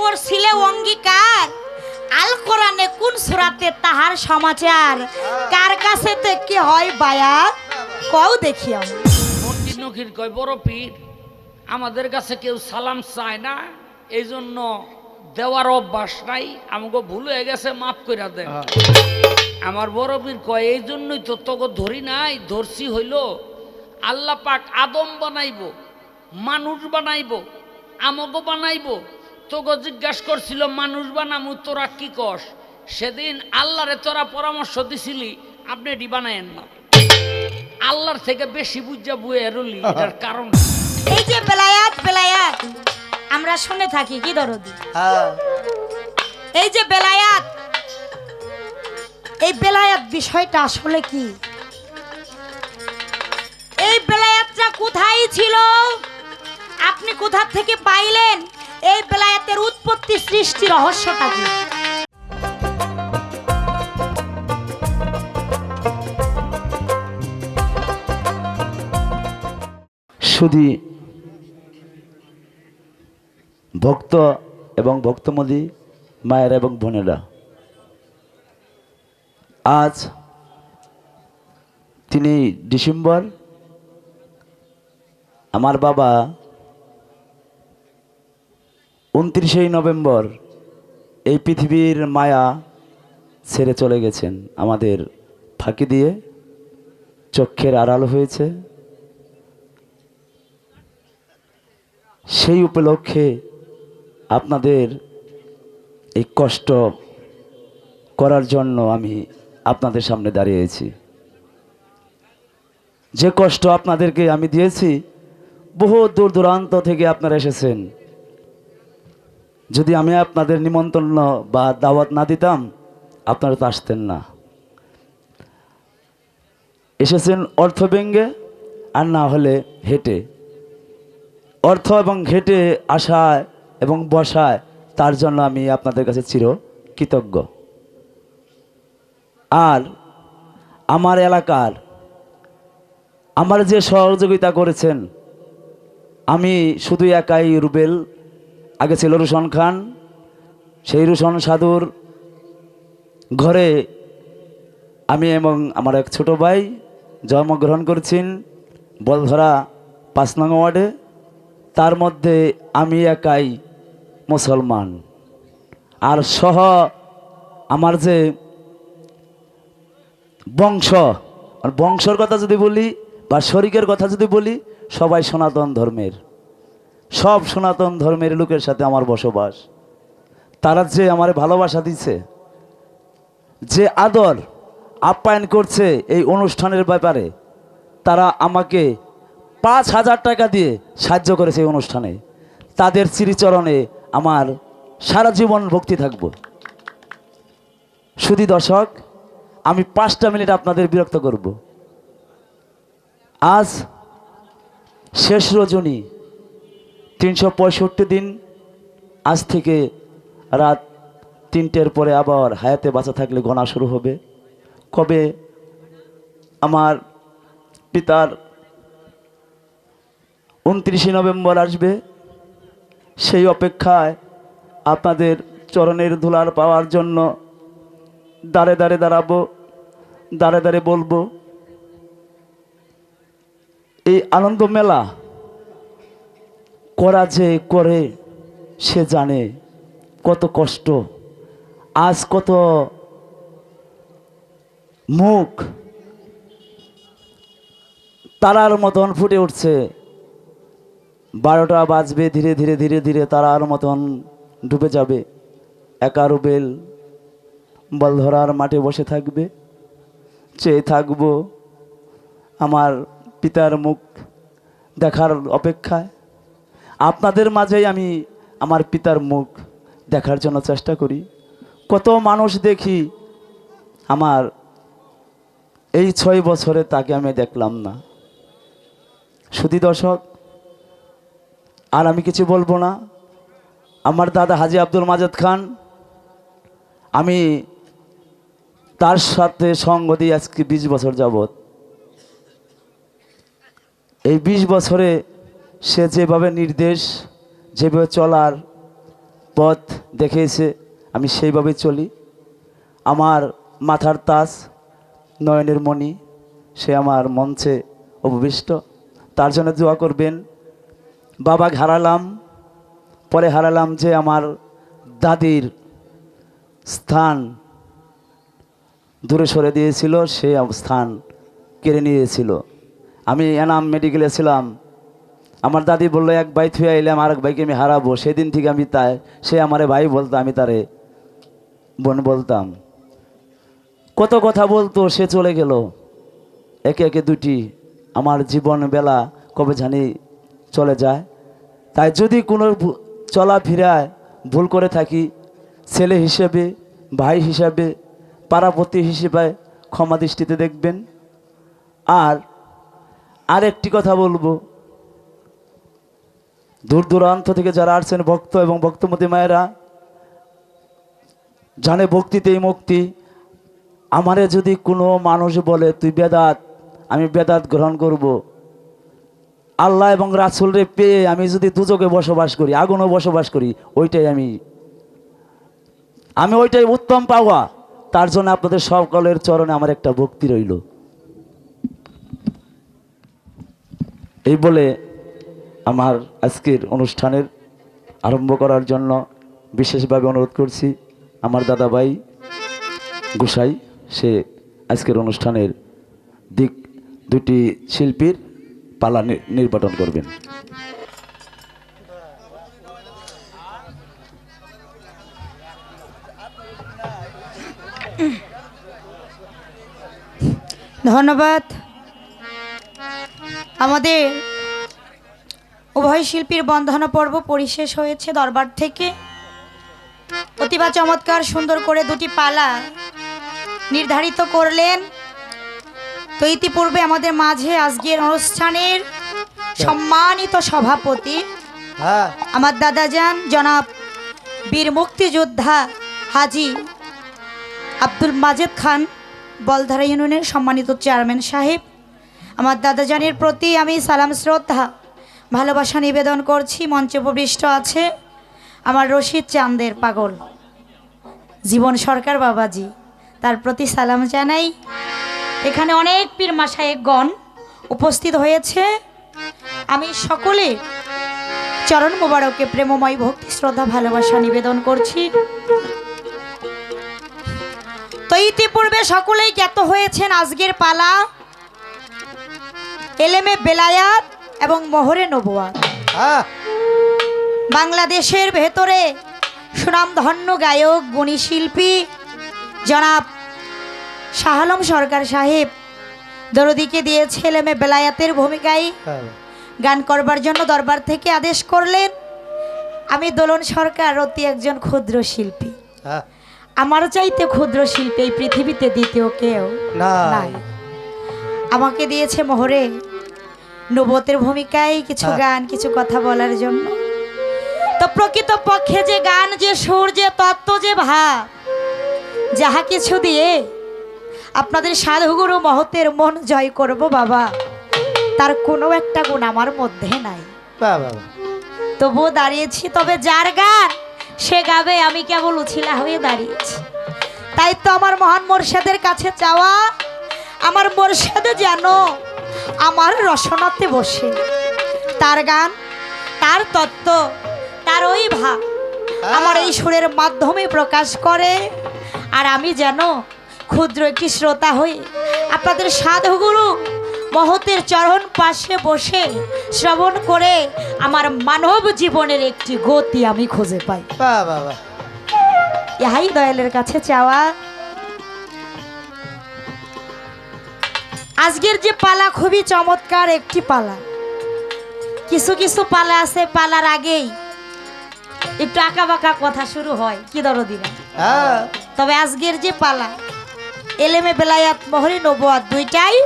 করছিলে অঙ্গীকার আল কোরআনে কোন সূরাতে তাহার সমাচার কার কাছে থেকে হয় বায়াত কও দেখি আমি মন্দির নখির কয় বড় পীর আমাদের কাছে কেউ সালাম চায় না এই জন্য দেওয়ার অভ্যাস নাই আমাকে ভুল হয়ে গেছে মাফ করে দেন আমার বড় পীর কয় এই জন্যই তো তোকে ধরি নাই ধরছি হইল আল্লাহ পাক আদম বানাইব মানুষ বানাইব আমাকে বানাইব তোকে জিজ্ঞাসা করছিল মানুষ বানামু তোরা কি কস সেদিন আল্লাহরে তোরা পরামর্শ দিছিলি আপনি এটি বানায়েন না আল্লাহর থেকে বেশি বুঝা বুয়ে রলি এটার কারণ এই যে বেলায়াত বেলায়াত আমরা শুনে থাকি কি দরদি এই যে বেলায়াত এই বেলায়াত বিষয়টা আসলে কি এই বেলায়াতটা কোথায় ছিল আপনি কোথা থেকে পাইলেন এই বেলায়াতের উৎপত্তি সৃষ্টি রহস্যটা কি শুধু ভক্ত এবং ভক্তমদী মায়েরা এবং বোনেরা আজ 3 ডিসেম্বর আমার বাবা 29 নভেম্বর এই পৃথিবীর মায়া ছেড়ে চলে গেছেন আমাদের ফাঁকি দিয়ে চক্ষের আড়াল হয়েছে সেই উপলক্ষে আপনাদের এই কষ্ট করার জন্য আমি আপনাদের সামনে দাঁড়িয়েছি যে কষ্ট আপনাদেরকে আমি দিয়েছি বহু দূর দূরান্ত থেকে আপনারা এসেছেন যদি আমি আপনাদের নিমন্ত্রণ বা দাওয়াত না দিতাম আপনারা তো আসতেন না এসেছেন অর্থ ব্যঙ্গে আর না হলে হেঁটে অর্থ এবং হেঁটে আসায় এবং বসায় তার জন্য আমি আপনাদের কাছে চির কৃতজ্ঞ আর আমার এলাকার আমার যে সহযোগিতা করেছেন আমি শুধু একাই রুবেল আগে ছিল রুশন খান সেই রুশন সাধুর ঘরে আমি এবং আমার এক ছোট ভাই জন্মগ্রহণ করেছেন বলধরা 5 নং ওয়ার্ডে তার মধ্যে আমি একাই মুসলমান আর সহ আমার যে বংশর কথা যদি বলি বা শরিকের কথা যদি বলি সবাই সনাতন ধর্মের সব সনাতন ধর্মের লোকের সাথে আমার বসবাস তারা যে আমার ভালোবাসা দিচ্ছে যে আদর আপ্যায়ন করছে এই অনুষ্ঠানের ব্যাপারে তারা আমাকে 5,000 টাকা দিয়ে সাহায্য করেছে এই অনুষ্ঠানে তাদের শ্রীচরণে আমার সারা জীবন ভক্তি থাকব শুধু দর্শক আমি 5টা মিনিট আপনাদের বিরক্ত করব আজ শেষ রজনী 365 দিন আজ থেকে রাত 3টের পরে আবার হায়াতে বাঁচা থাকলে গণা শুরু হবে কবে আমার পিতার 29 নভেম্বর আসবে সেই অপেক্ষায় আপনাদের চরণের ধুলার পাওয়ার জন্য দাঁড়ে দাঁড়ে দাঁড়াবো দাঁড়ে দাঁড়ে বলবো এই আনন্দ মেলা করা যে করে সে জানে কত কষ্ট আজ কত মুখ তারার মতন ফুটে উঠছে 12টা বাজবে ধীরে ধীরে ধীরে ধীরে তারার মতন ডুবে যাবে একা রুবেল বলধরার মাঠে বসে থাকবে চেয়ে থাকবো আমার পিতার মুখ দেখার অপেক্ষায় আপনাদের মাঝেই আমি আমার পিতার মুখ দেখার জন্য চেষ্টা করি কত মানুষ দেখি আমার এই 6 বছরে তাকে আমি দেখলাম না শুধু দর্শক আর আমি কিছু বলবো না আমার দাদা হাজী আব্দুল মাজেদ খান আমি তার সাথে সঙ্গ দিয়ে আজকে 20 বছর যাবত এই 20 বছরে সে যেভাবে নির্দেশ যেভাবে চলার পথ দেখিয়েছে, আমি সেইভাবে চলি। আমার মাথার তাজ, নয়নের মণি, সে আমার মঞ্চে উপবিষ্ট। তার জন্য দোয়া করবেন। বাবা হারালাম, পরে হারালাম যে আমার দাদির স্থান দূরে সরে দিয়েছিল, সে স্থান কেড়ে নিয়েছিল। আমি এনাম মেডিকেলে ছিলাম, আমার দাদি বললো এক ভাই থুয়ে এলাম, আর এক ভাইকে আমি হারাবো। সেদিন থেকে আমি সে আমারে ভাই বলতো, আমি তারে বোন বলতাম। কত কথা বলতো, সে চলে গেল একে একে দুটি। আমার জীবন বেলা কবে জানি চলে যায়। তাই যদি কোনো চলাফেরায় ভুল করে থাকি, ছেলে হিসেবে, ভাই হিসাবে, পাড়াপতি হিসেবে ক্ষমা দৃষ্টিতে দেখবেন। আর একটি কথা বলবো, দূর দূরান্ত থেকে যারা আসছেন ভক্ত এবং ভক্তমতী মায়েরা, জানে ভক্তিতেই মুক্তি। আমারে যদি কোনো মানুষ বলে তুই বেদাত, আমি বেদাত গ্রহণ করব। আল্লাহ এবং রাসূলরে পেয়ে আমি যদি দুজকে বসবাস করি, আগুনও বসবাস করি, ওইটাই আমি ওইটাই উত্তম পাওয়া। তার জন্য আপনাদের সকলের চরণে আমার একটা ভক্তি রইল। এই বলে আমার আজকের অনুষ্ঠানের আরম্ভ করার জন্য বিশেষভাবে অনুরোধ করছি আমার দাদা ভাই গোসাই, সে আজকের অনুষ্ঠানের দুটি শিল্পীর পালা নির্বাচন করবেন। ধন্যবাদ। আমাদের উভয় শিল্পীর বন্দনা পর্ব পরিশেষ হয়েছে দরবার থেকে। অতিবা চমৎকার সুন্দর করে দুটি পালা নির্ধারিত করলেন। তো ইতিপূর্বে আমাদের মাঝে আজকের অনুষ্ঠানের সম্মানিত সভাপতি আমার দাদাজান জনাব বীর মুক্তিযোদ্ধা হাজী আব্দুল মাজেদ খান বলধারা ইউনিয়নের সম্মানিত চেয়ারম্যান সাহেব, আমার দাদাজানের প্রতি আমি সালাম শ্রদ্ধা ভালোবাসা নিবেদন করছি। মঞ্চে উপবিষ্ট আছে আমার রশিদ চাঁদের পাগল জীবন সরকার বাবাজি, তার প্রতি সালাম জানাই। এখানে অনেক পীর মাশায়েখগণ উপস্থিত হয়েছে, আমি সকলে চরণ মোবারকে প্রেমময় ভক্তি শ্রদ্ধা ভালোবাসা নিবেদন করছি। তো ইতিপূর্বে সকলেই জ্ঞাত হয়েছেন আজকের পালা এলেমে বেলায়াত এবং মোহরে নবুয়াত। বাংলাদেশের ভেতরে সুনামধন্য গায়ক গুণী শিল্পী জনাব শাহ আলম সরকার সাহেব দরদিকে দিয়েছে এলেমে বেলায়াতের ভূমিকায় গান করবার জন্য দরবার থেকে আদেশ করলেন। আমি দোলন সরকার অতি একজন ক্ষুদ্র শিল্পী, আমার চাইতে ক্ষুদ্র শিল্পী এই পৃথিবীতে দ্বিতীয় কেউ নাই। আমাকে দিয়েছে মোহরে নবতের ভূমিকায় কিছু গান, কিছু কথা বলার জন্য। তো প্রকৃত পক্ষে যে গান, যে সুর, যে তত্ত্ব, যে ভাব, যাহা কিছু দিয়ে আপনাদের সাধুগুরু মহতের মন জয় করব বাবা, তার কোনো একটা গুণ আমার মধ্যে নাই। তবুও দাঁড়িয়েছি, তবে যার গান সে গাবে, আমি কেবল উছিলা হয়ে দাঁড়িয়েছি। তাই তো আমার মহান মোরশেদের কাছে চাওয়া, আমার মোরশেদে যেন আমার রসনাতে বসে তার গান, তার তত্ত্ব, তার ওই ভাব আমার এই সুরের মাধ্যমে প্রকাশ করে। আর আমি যেন ক্ষুদ্র একটি শ্রোতা হয়ে আপনাদের সাধুগুরু মহতের চরণ পাশে বসে শ্রবণ করে আমার মানব জীবনের একটি গতি আমি খুঁজে পাই। ইহাই দয়ালের কাছে চাওয়া। আজকের যে পালা খুবই চমৎকার একটি পালা। কিছু কিছু পালা আছে পালার আগেই একটু আঁকা বাঁকা কথা শুরু হয়, কি দরদিরা। তবে আজকের যে পালা এলেমে বেলায়াত মোহরে নবুয়াত, দুইটাই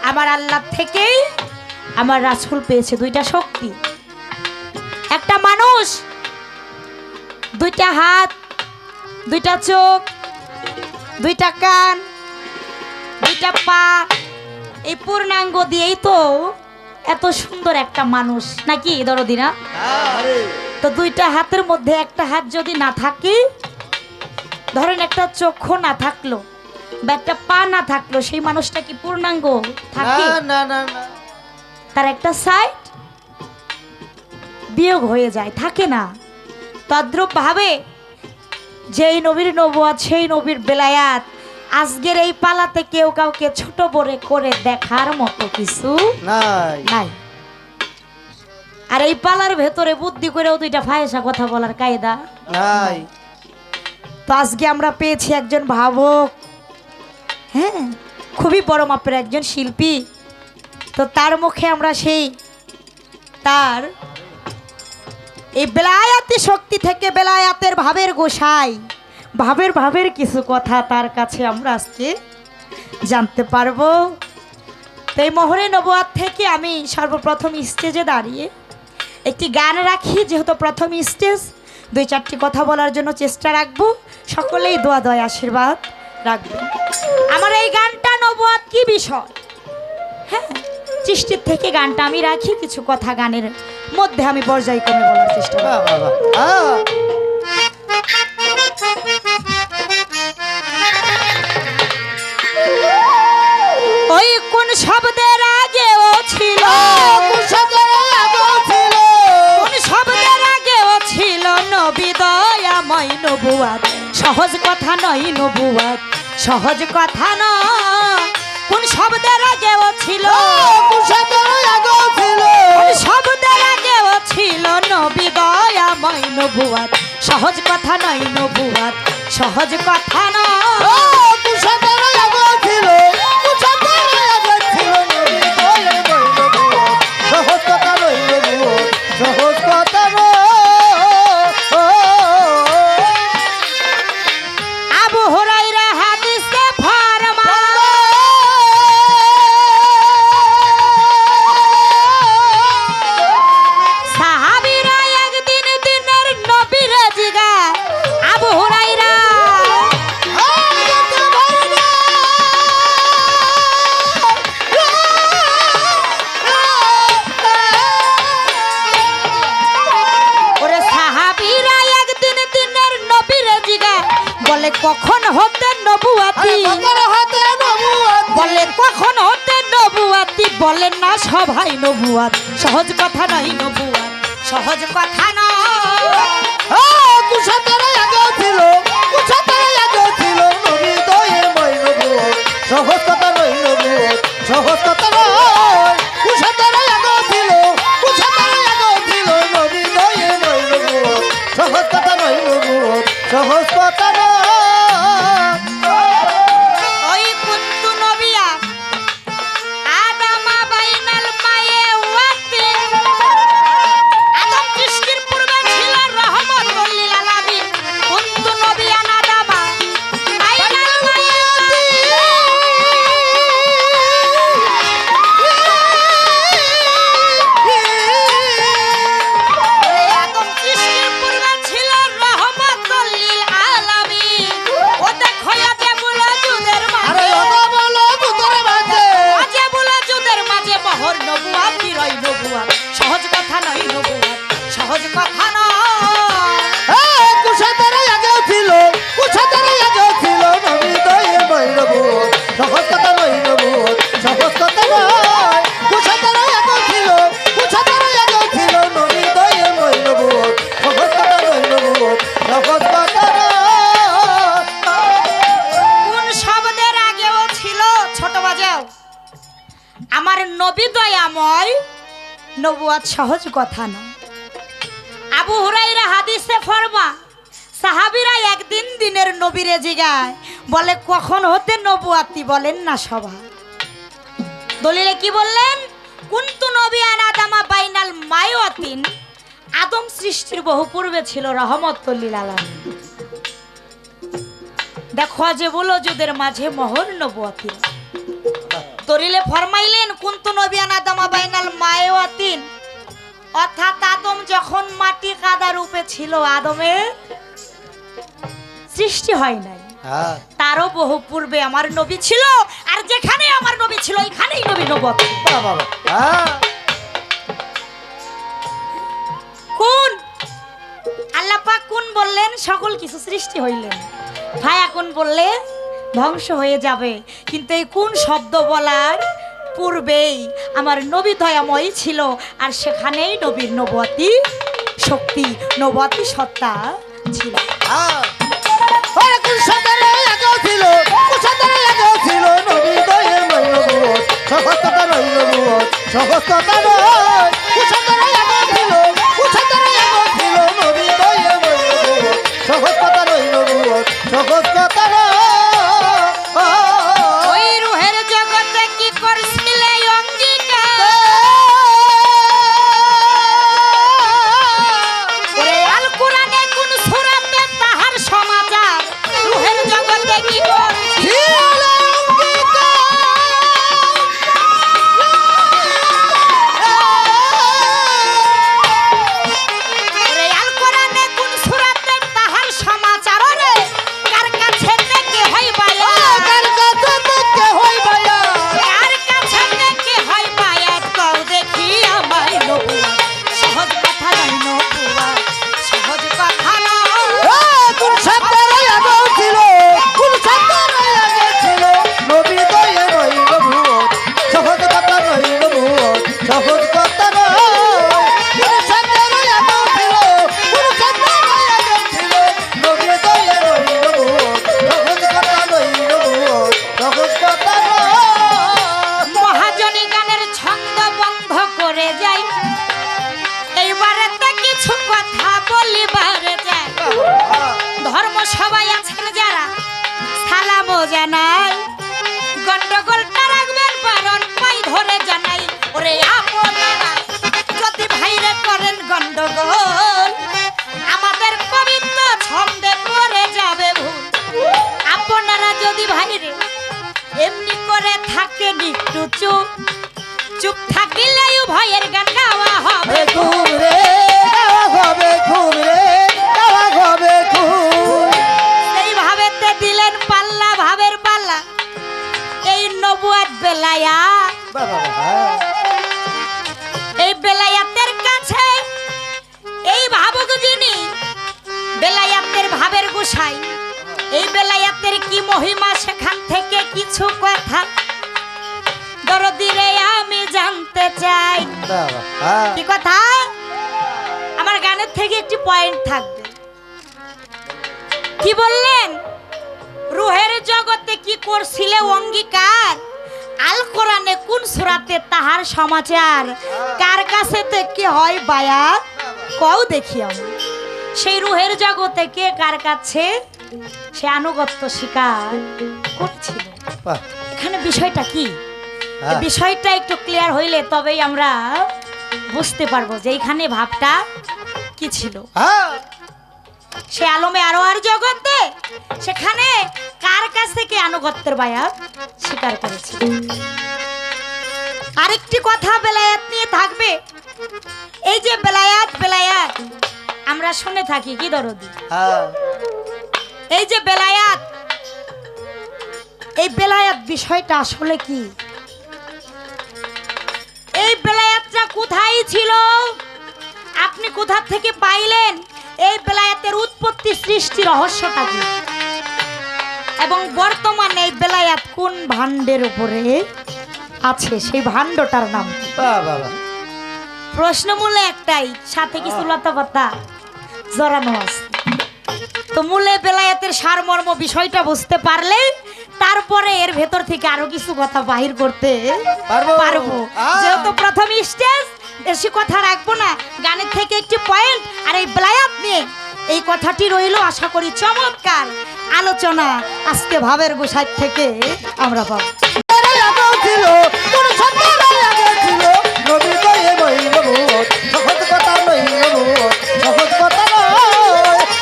আমার আল্লাহ থেকেই আমার রাসূল পেয়েছে। দুইটা শক্তি, একটা মানুষ দুইটা হাত, দুইটা চোখ, দুইটা কান, দুইটা পা, এই পূর্ণাঙ্গ দিয়েই তো এত সুন্দর একটা মানুষ, নাকি দরদিরা। তো দুইটা হাতের মধ্যে একটা হাত যদি না থাকে, ধরেন একটা চক্ষু না থাকলো বা একটা পা না থাকলো, সেই মানুষটা কি পূর্ণাঙ্গ থাকে? না না না, তার একটা সাইড বিয়োগ হয়ে যায়, থাকে না। তদ্রূপ ভাবে যেই নবীর নবুয়ত, সেই নবীর বেলায়াত, আজকের এই পালাতে কেউ কাউকে ছোট বড় করে দেখার মতো কিছু নাই নাই। আর এই পালার ভেতরে বুদ্ধি করেও দুইটা ফায়সা কথা বলার কায়দা নাই। তো আজকে আমরা পেয়েছি একজন ভাবক, হ্যাঁ, খুবই বড় মাপের একজন শিল্পী। তো তার মুখে আমরা সেই তার এই বেলায়াতি শক্তি থেকে, বেলায়াতের ভাবের গোসাই, ভাবের কিছু কথা তার কাছে আমরা আজকে জানতে পারবো। তো এই মোহরে নবুয়াত থেকে আমি সর্বপ্রথম স্টেজে দাঁড়িয়ে একটি গান রাখি, যেহেতু প্রথম স্টেজ, দুই চারটি কথা বলার জন্য চেষ্টা রাখবো। সকলেই দোয়া দয় আশীর্বাদ রাখবেন। আমার এই গানটা নবুয়াত কি বিষয়, হ্যাঁ, সৃষ্টির থেকে গানটা আমি রাখি, কিছু কথা গানের মধ্যে আমি পর্যায়ক্রমে বলার চেষ্টা করব। বাহ, বাহ, বাহ। ওই কোন শব্দের আগেও ছিল, কোন শব্দের আগেও ছিল নবী দয়াময় নবুয়াত। সহজ কথা নয় নবুয়াত, সহজ কথা নয়। কোন শব্দের আগেও ছিল, কোন শব্দের আগেও ছিল নবী দয়াময় নবুয়াত। সহজ কথা নয় নবুয়াত, সহজ কথা নয়। আবু হুরায়রা হাদিসে ফরমান, সাহাবীরা একদিন দিনের নবীর জিগায়, আবু হুরায়রা ওরে সাহাবীরা একদিন দিনের নবীর জিগায়, বলে কখন হতে নবুয়াতি, বলে কখন হতে নবুয়াতি, বলেন না সবাই নবুয়াত। সহজ কথা নয় নবুয়াত, সহজ কথা নয়। সহজ কথা নয় নবুয়ত, সহজ কথা নয়। কুশাতার আগেও ছিল, কুশাতার আগেও ছিল নবী দয়ে নয় নবুয়ত। সহজ কথা নয় নবুয়ত, সহজ কথা নয়। ওই কুন্তু নবিয়া আদামা বাইনাল মায়ে ওয়াতে, আদম সৃষ্টির পূর্বে ছিল রহমতুল লিল আলামিন। কুন্তু নবিয়া আদামা বাইনাল মায়ে আদম সৃষ্টির পূর্বে ছিল রহমতুল লিল আলামিন। ও দেখো আজে বলা যুদের আরে মাঝে, ওটা বলো দুধের মাঝে। আজে বলা যুদের মাঝে বহর নবুয়াত, রয় নবুয়াত। সহজ কথা নয় নবুয়াত, সহজ কথা নয়। কুশাতার আগেও ছিল, কুশাতার আগেও ছিল নবী দয়ে নয় নবুয়ত। সহজ কথা নয় নবুয়ত, সহজ কথা নয়। কুশাতার আগেও ছিল, কুশাতার আগেও ছিল নবী দয়ে নয় নবুয়ত। সহজ কথা নয় নবুয়ত, সহজ কথা নয়। কোন শব্দের আগেও ছিল, ছোট বাজাও, আমার নবী দয়াময় নবুয়াত। সহজ কথা নয়। আবু হুরায়রা হাদিসে ফরমা, সাহাবীরা একদিন দিনের নবীরে জিগায়, বলে কখন হতে নবুয়াতি, বলেন না সভা। দলিলে কি বললেন? কুন্তু নবিয়ান আদামা বাইনাল মায়াতিন, আদম সৃষ্টির বহু পূর্বে ছিল রহমতুল লিল আলামিন। দেখো যে বলো যুদের মাঝে মোহর নবুয়াতি। দলিলে ফরমাইলেন কুন্তু নবিয়ান আদামা বাইনাল মায়াতিন, অর্থাৎ আদম যখন মাটি কাদা রূপে ছিল, আদমের সৃষ্টি হয় নাই, তারও বহু পূর্বে আমার নবী ছিল। আর যেখানে আমার নবী ছিল, এখানেই নবী নবুয়ত। কোন আকুন বললেন সকল কিছু সৃষ্টি হইলেন, ভাই আকুন বললে ধ্বংস হয়ে যাবে। কিন্তু এই কোন শব্দ বলার পূর্বেই আমার নবী দয়াময় ছিল, আর সেখানেই নবীর নবতী শক্তি, নবতী সত্তা ছিল। ওরে কুশাদারে আগেও ছিল, কুশাদারে আগেও ছিল নবী দয়ে ময়ূর সহজ কথা নইল বুয়ত, সহজ কথা নয়। কুশাদারে আগেও ছিল, কুশাদারে আগেও ছিল নবী দয়ে ময়ূর সহজ কথা নইল বুয়ত, সহজ কথা নয়। ওই রুহের জগতে কি করছিলে অঙ্গীকার, ওরে আল কোরআনে কোন সূরাতে তাহার সমাচার, রুহের জগতে কি করছিলে ওরে আল কোরআনে কোন সূরাতে তাহার সমাচার, রে কার কাছে থেকে হই বায়া, কার কাছে থেকে হই বায়া, কার কাছে থেকে হই বায়া, কও দেখি আমায় নবুয়া, সহজ কথা নয় নবুয়া, সহজ কথা নয়। কুশাদারে আগেও ছিল, কুশাদারে আগে ছিল নবী দয়ে ময়ূর বুয়ত, সহজ কথা নইল বুয়ত, সহজ কথা নয়। কুশাদারে আগেও ছিল, কুশাদারে আগে ছিল নবী দয়ে ময়ূর বুয়ত, সহজ কথা নইল বুয়ত, সহজ কথা নয়। মহাজনী গানের ছন্দ বন্ধ করে যাই, এইবারে তো কিছু কথা বলিবারে যাই। ধর্ম সবাই আছেন যারা সালামও জানাই, গন্ডগোলটা রাখবেন বারণ পাই ধরে জানাই। ওরে আপনারা যদি ভাইরে করেন গন্ডগোল, আমাদের কবিত্ব ছন্দে পড়ে যাবে ভুল। আপনারা যদি ভাইরে এমনি করে থাকেন একটু চুপ, চুপ থাকিলেও ভয়ের গান গাওয়া হবে। ঘুম রে গাওয়া হবে, ঘুম রে গাওয়া হবে, ঘুম। এই ভাবেতে দিলেন পাল্লা, ভাবের পাল্লা এই নবুয়াত বেলায়া, বাবা এই বেলায়াতের কাছে এই ভাবক যিনি বেলায়াতের ভাবের গোসাই, এই বেলায়াতের কি মহিমা, সেখান থেকে কিছু কথা দরদিরে আমি জানতে চাই। বাবা কি কথা? আমার গানের থেকে একটি পয়েন্ট থাকবে। কি বললেন? রুহের জগতে কি করছিলে অঙ্গীকার, আল কোরআনে কোন সূরাতে তাহার সমাচার, কার কাছে থেকে হয় বায়া, কও দেখি আমি। সেই রুহের জগতে কে কার কাছে সে আনুগত্য স্বীকার করছিল। বাহ, এখানে বিষয়টা কি, হ্যাঁ। বিষয়টা একটু ক্লিয়ার হইলে তবেই আমরা বুঝতে পারবো যে এখানে ভাবটা কি ছিল। হ্যাঁ। সে আলমে আরো আর জগতে সেখানে কার কাছ থেকে আনুগত্যের বায়াত স্বীকার করেছিল। আরেকটি কথা বেলায়াত নিয়ে থাকবে। এই যে বেলায়াত, বেলায়াত আমরা শুনে থাকি কি দরদি, হ্যাঁ। এই যে বেলায়াত, এই বেলায়াত বিষয়টা আসলে কি, এই বেলায়াতটা কোথায় ছিল, আপনি কোথা থেকে পাইলেন, এই বেলায়াতের উৎপত্তি সৃষ্টি রহস্যটা কি, এবং বর্তমানে এই বেলায়াত কোন ভাণ্ডের উপরে আছে, সেই ভাণ্ডটার নাম কি? বাবা প্রশ্নমূলে একটাই, সাথে কিছু লতাপাতা জড়ানো আছে। তো মূলে বেলায়াতের সারমর্ম বিষয়টা বুঝতে পারলে তারপরে এর ভেতর থেকে আরো কিছু কথা বাহির করতে পারবো। যেহেতু প্রথম স্টেজ, বেশি কথা রাখবো না, গানের থেকে একটি পয়েন্ট আর এই বেলায়াত নিয়ে এই কথাটি রইল। আশা করি চমৎকার আলোচনা আজকে ভাবের গোসাই থেকে আমরা পাবো। ছিল, কোন সন্তান আগে ছিল নবী দয়ে ময়ূর বুয়ত, সহজ কথা নইল বুয়ত, সহজ কথা নয়।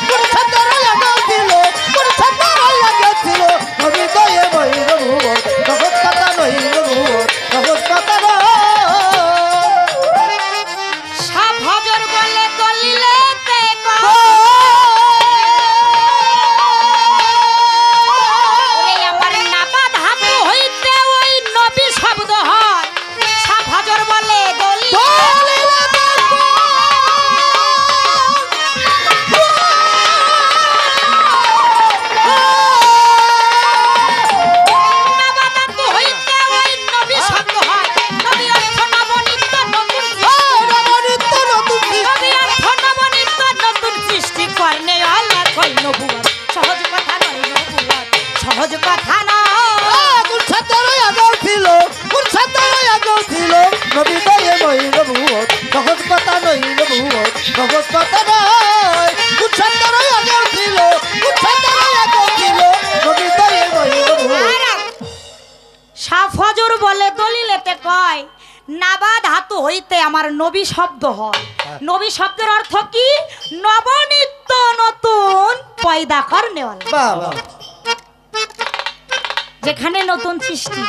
কোন সন্তান আগে ছিল, কোন সন্তান আগে ছিল নবী দয়ে ময়ূর বুয়ত, সহজ কথা নইল বুয়ত, সহজ কথা নয়। সাপ হজর বলে দলিলেতে কয়, ওরে আমার নাবাদ হাতু হইতে হইতে আমার নবী শব্দ হয়। নবী শব্দের অর্থ কি? নবনিত্য নতুন পয়দা করনেওয়ালা। বাবা যেখানে নতুন সৃষ্টি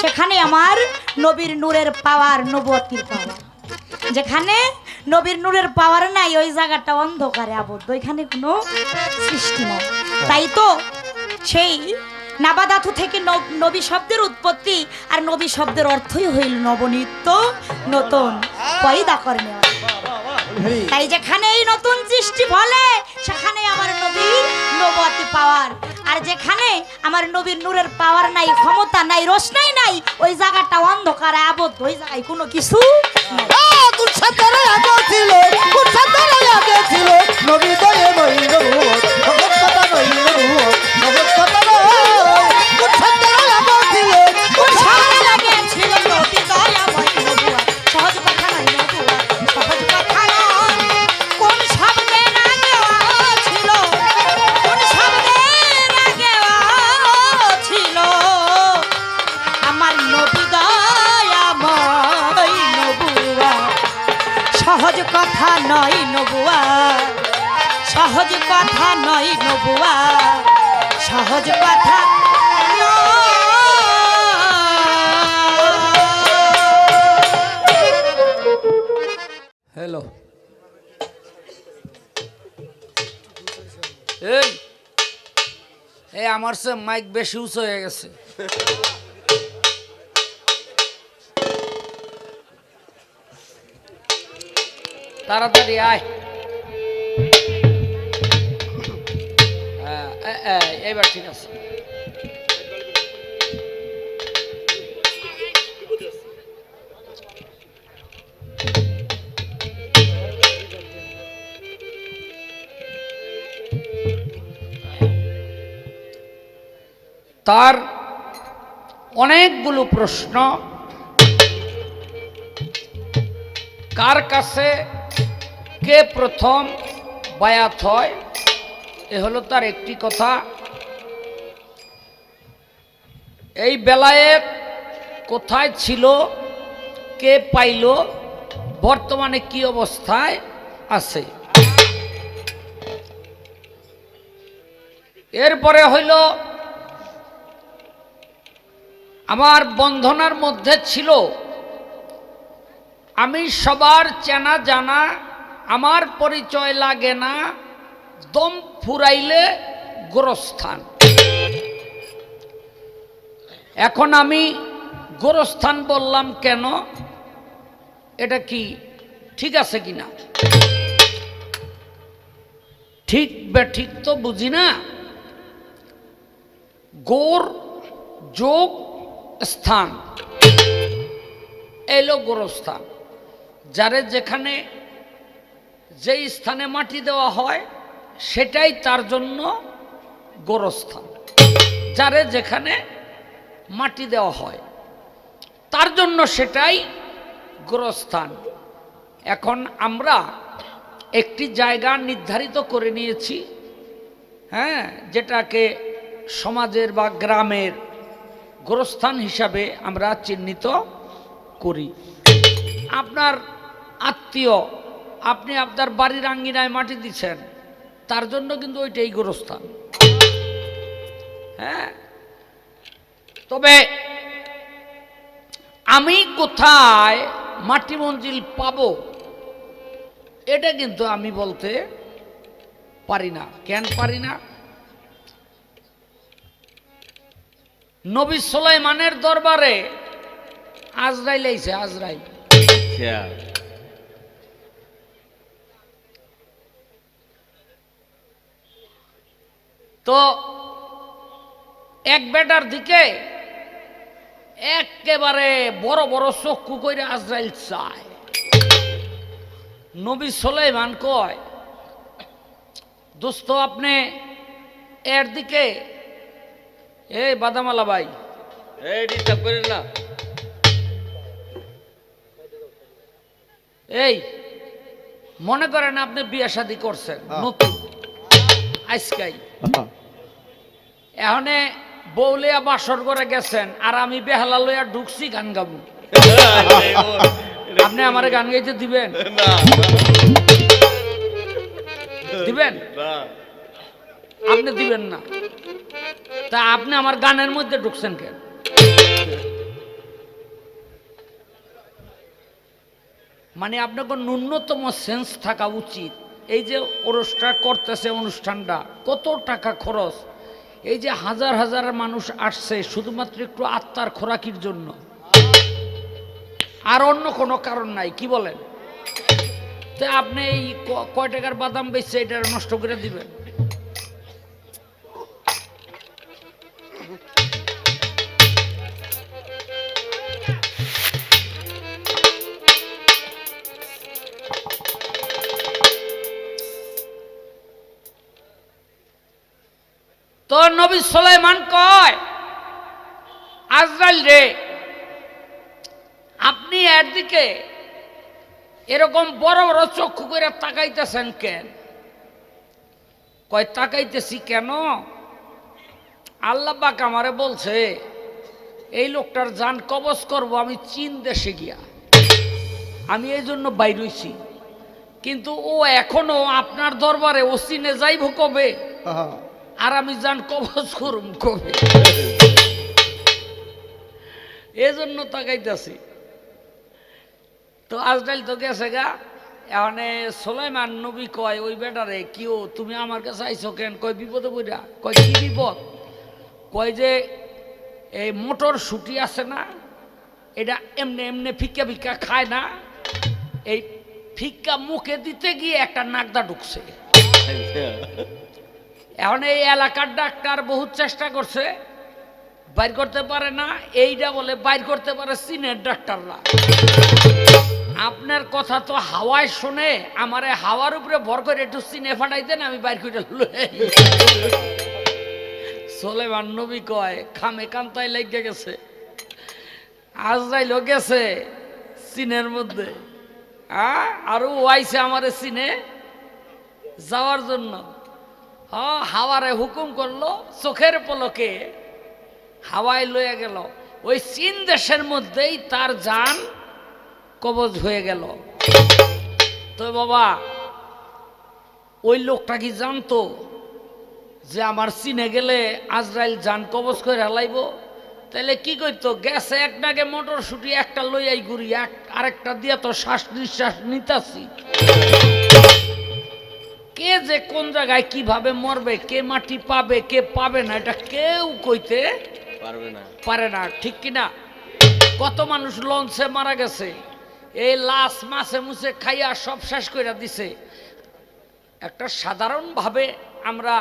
সেখানে আমার নবীর নূরের পাওয়ার, নবুয়তির পাওয়ার। যেখানে নবীর নূরের পাওয়ার নাই ওই জায়গাটা অন্ধকারে আবদ্ধ, ওইখানে কোনো সৃষ্টি নাই। তাই তো সেই নাবাদাথু থেকে নবী শব্দের উৎপত্তি, আর নবী শব্দের অর্থই হইল নবনিত্য নতুন পয়দা করনে। তাই যেখানে এই নতুন সৃষ্টি ফলে সেখানে আমার নবীর নবুয়তি পাওয়ার, আর যেখানে আমার নবীর নূরের পাওয়ার নাই, ক্ষমতা নাই, রোশনাই নাই, ওই জায়গাটা অন্ধকারে আবদ্ধ, ওই জায়গায় কোনো কিছু নাই। কুচ্ছাদের আগে ছিল, কুচ্ছাদের আগে ছিল নবী দয়ে মহির ভূত, সহজ কথা নয় নবুয়ত, সহজ কথা নয়। কুচ্ছাদের আগে ছিল, কুচ্ছাদের আগে ছিল নবী দয়াময় নবুয়ত, সহজ কথা নয় নবুয়ত, সহজ কথা নয়। কোন শব্দের আগে ছিল, কোন শব্দের আগে ছিল আমার নবী দয়াময় নবুয়ত, সহজ কথা নয় নবুয়ত, সহজ কথা নয় নবুয়ত, সহজ কথা হ্যালো, এই এই আমার সে মাইক বেশি উঁচু হয়ে গেছে। তাড়াতাড়ি আয়। এবার ঠিক আছে। তার অনেকগুলো প্রশ্ন, কার কাছে কে প্রথম বায়াত হয়, এ হলো তার একটি কথা। এই বেলায়েত কোথায় ছিল, কে পাইল, বর্তমানে কি অবস্থায় আছে। এরপরে হইল আমার বন্ধনার মধ্যে ছিল আমি সবার চেনা জানা, আমার পরিচয় লাগে না, দম ফুরাইলে গোরস্থান। এখন আমি গোরস্থান বললাম কেন, এটা কি ঠিক আছে কিনা? ঠিক বেঠিক তো বুঝি না। গোর যোগ স্থান এলো গোরস্থান। যারে যেখানে যেই স্থানে মাটি দেওয়া হয় সেটাই তার জন্য গোরস্থান। যারে যেখানে মাটি দেওয়া হয় তার জন্য সেটাই গোরস্থান। এখন আমরা একটি জায়গা নির্ধারিত করে নিয়েছি, হ্যাঁ, যেটাকে সমাজের বা গ্রামের গোরস্থান হিসাবে আমরা চিহ্নিত করি। আপনার আত্মীয়, আপনি আপনার বাড়ির আঙ্গিনায় মাটি দিচ্ছেন, তার জন্য কিন্তু ওইটাই গোরস্থান। হ্যাঁ, তবে আমি কোথায় মাটি মঞ্জিল পাবো এটা কিন্তু আমি বলতে পারি না। কেন পারি না? নবী সুলাইমানের দরবারে আজরাইল আইছে। আজরাইল তো এক বেটার দিকে একেবারে বড় বড় চক্ষু কইরা আজরাইল চায়। নবী সুলাইমান কয়, দোস্ত আপনি এর দিকে, এই বাদামালা ভাই, এই ডিস্টার্ব করেন না, এই মনে করেন আপনি বিয়ে শাদী করছেন নতুন আজকাই, এখানে বউলিয়া বাসর করে গেছেন আর আমি বেহালা লইয়া ঢুকছি গান গাবো। আপনি আমার গান গাইতে দিবেন? দিবেন? আপনি দিবেন না, তা আপনি আমার গানের মধ্যে ঢুকছেন কেন? মানে আপনাকে ন্যূনতম সেন্স থাকা উচিত। এই যে অনুষ্ঠান করতেছে, অনুষ্ঠানটা কত টাকা খরচ, এই যে হাজার হাজার মানুষ আসছে শুধুমাত্র একটু আত্মার খোরাকির জন্য, আর অন্য কোনো কারণ নাই, কি বলেন? তো আপনি এই কয় টাকার বাদাম বেচছে এটা নষ্ট করে দিবেন? তো নবী সুলাইমান কয়, আজরাইল রে, আপনি এর দিকে এরকম বড় বড় চক্ষু করে তাকাইতেছেন কেন? কয় তাকাইতেছি কেন? আল্লাহ পাক আমারে বলছে এই লোকটার জান কবজ করব আমি চীন দেশে গিয়া, আমি এই জন্য বাইর হইছি। কিন্তু ও এখনো আপনার দরবারে, ও চীনে যাইব কবে, আর আমি জান কবজ করুম কবে? এজন্য তাকাইতেছি। তো আজরাইল তো গেছে গা। এখানে সুলাইমান নবী কয় ওই বেটারে, কিও তুমি আমার কাছে আইছো কেন? কয় বিপদে পড়া। কয় কি বিপদ? কয় যে এই মোটর ছুটি আছে না, এটা এমনি এমনি ফিক্কা ফিক্কা খায় না, এই ফিক্কা মুখে দিতে গিয়ে একটা নাকদা ঢুকছে। এখন এই এলাকার ডাক্তার বহুত চেষ্টা করছে, বাইর করতে পারে না। এইটা বলে বাইর করতে পারে চীনের ডাক্তাররা। আপনার কথা তো হাওয়ায় শুনে, আমারে হাওয়ার উপরে ভর করে একটু চীনে ফাটাই দেন, আমি বাইর করে সুলাইমান নবী কয় খামে কান্তায় লেগে গেছে। আজরাইল গেছে চীনের মধ্যে, আর ও আইছে আমারে চীনে যাওয়ার জন্য। হাওয়ারে হুকুম করলো, চোখের পলকে হাওয়ায় লয়ে গেল। ওই চীন দেশের মধ্যেই তার জান কবজ হয়ে গেল। তো বাবা, ওই লোকটা কি জানতো যে আমার চীনে গেলে আজরাইল জান কবজ করে হালাইব? তাহলে কি করতো? গেছে এক নাগে মটরশুটি একটা লইয়াই ঘুরি, আরেকটা দিয়া তো শ্বাস নিঃশ্বাস নিতাছি। কে যে কোন জায়গায় কিভাবে মরবে, কে মাটি পাবে কে পাবে না, এটা কেউ কইতে পারে না, ঠিক কিনা? কত মানুষ লঞ্চে মারা গেছে, এই লাশ মাছে মুছে খাইয়া সব শেষ করে দিছে। একটা সাধারণভাবে আমরা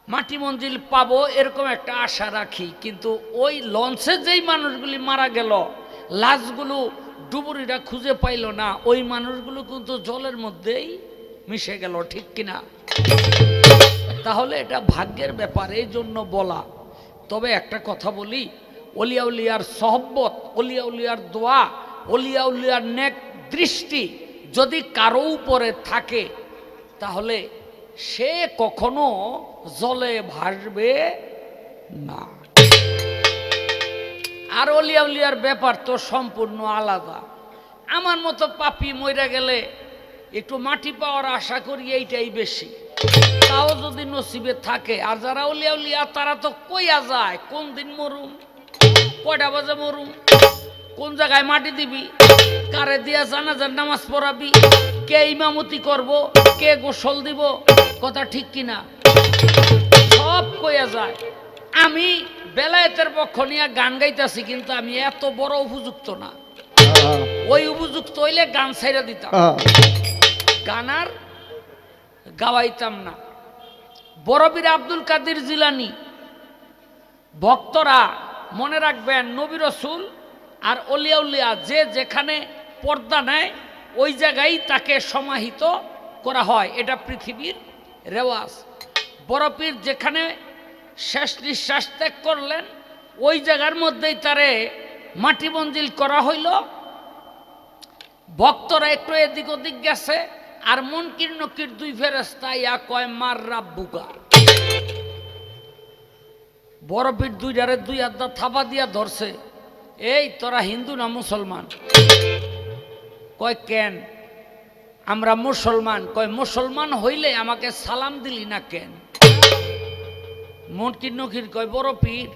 মাটি মঞ্জিল পাবো এরকম একটা আশা রাখি, কিন্তু ওই লঞ্চে যেই মানুষগুলি মারা গেল, লাশগুলো ডুবুরিরা খুঁজে পাইল না, ওই মানুষগুলো কিন্তু জলের মধ্যেই মিশে গেল, ঠিক কিনা? তাহলে এটা ভাগ্যের ব্যাপার, এই জন্য বলা। তবে একটা কথা বলি, অলিয়া উলিয়ার সহব্বত, অলিয়া উলিয়ার দোয়া, অলিয়া উলিয়ার নেক দৃষ্টি যদি কারো উপরে থাকে, তাহলে সে কখনো জলে ভাসবে না। আর অলিয়া উলিয়ার ব্যাপার তো সম্পূর্ণ আলাদা। আমার মতো পাপি মইরা গেলে একটু মাটি পাওয়ার আশা করি, এইটাই বেশি, তাও যদি নসিবে থাকে। আর যারা অলিয়া উলিয়া তারা তো কইয়া যায় কোন দিন মরুম, কয়টা বাজে মরুম, কোন জায়গায় মাটি দিবি, কারে দিয়া জানাজার নামাজ পড়াবি, কে ইমামতি করব, কে গোসল দিব, কথা ঠিক কিনা? সব কইয়া যায়। আমি বেলায়েতের পক্ষ নিয়ে গান গাইতেছি, কিন্তু আমি এত বড় উপযুক্ত না। ওই উপযুক্ত হইলে গান ছাইরা দিতাম, গান আর গাওয়াইতাম না। বড়বীর আব্দুল কাদের জিলানী, ভক্তরা মনে রাখবেন, নবী রাসূল আর অলিয়া উলিয়া যে যেখানে পর্দা নেয় ওই জায়গায় তাকে সমাহিত করা হয়, এটা পৃথিবীর রেওয়াজ। বড় পীর যেখানে শেষ নিঃশ্বাস ত্যাগ করলেন, ওই জায়গার মধ্যেই তারে মাটি মঞ্জিল করা হইল। ভক্তরা একটু এদিক ওদিক গেছে, আর মুনকির নকির দুই ফেরেশতা ইয়া কয় মার রাব্বুকা। বড় পীর দুইটারে দুই আধা থাবা দিয়া ধরছে, এই তোরা হিন্দু না মুসলমান? কয় কেন আমরা মুসলমান, কয় মুসলমান হইলে আমাকে সালাম দিলি না কেন? মনকির নকির কয় বড় পীর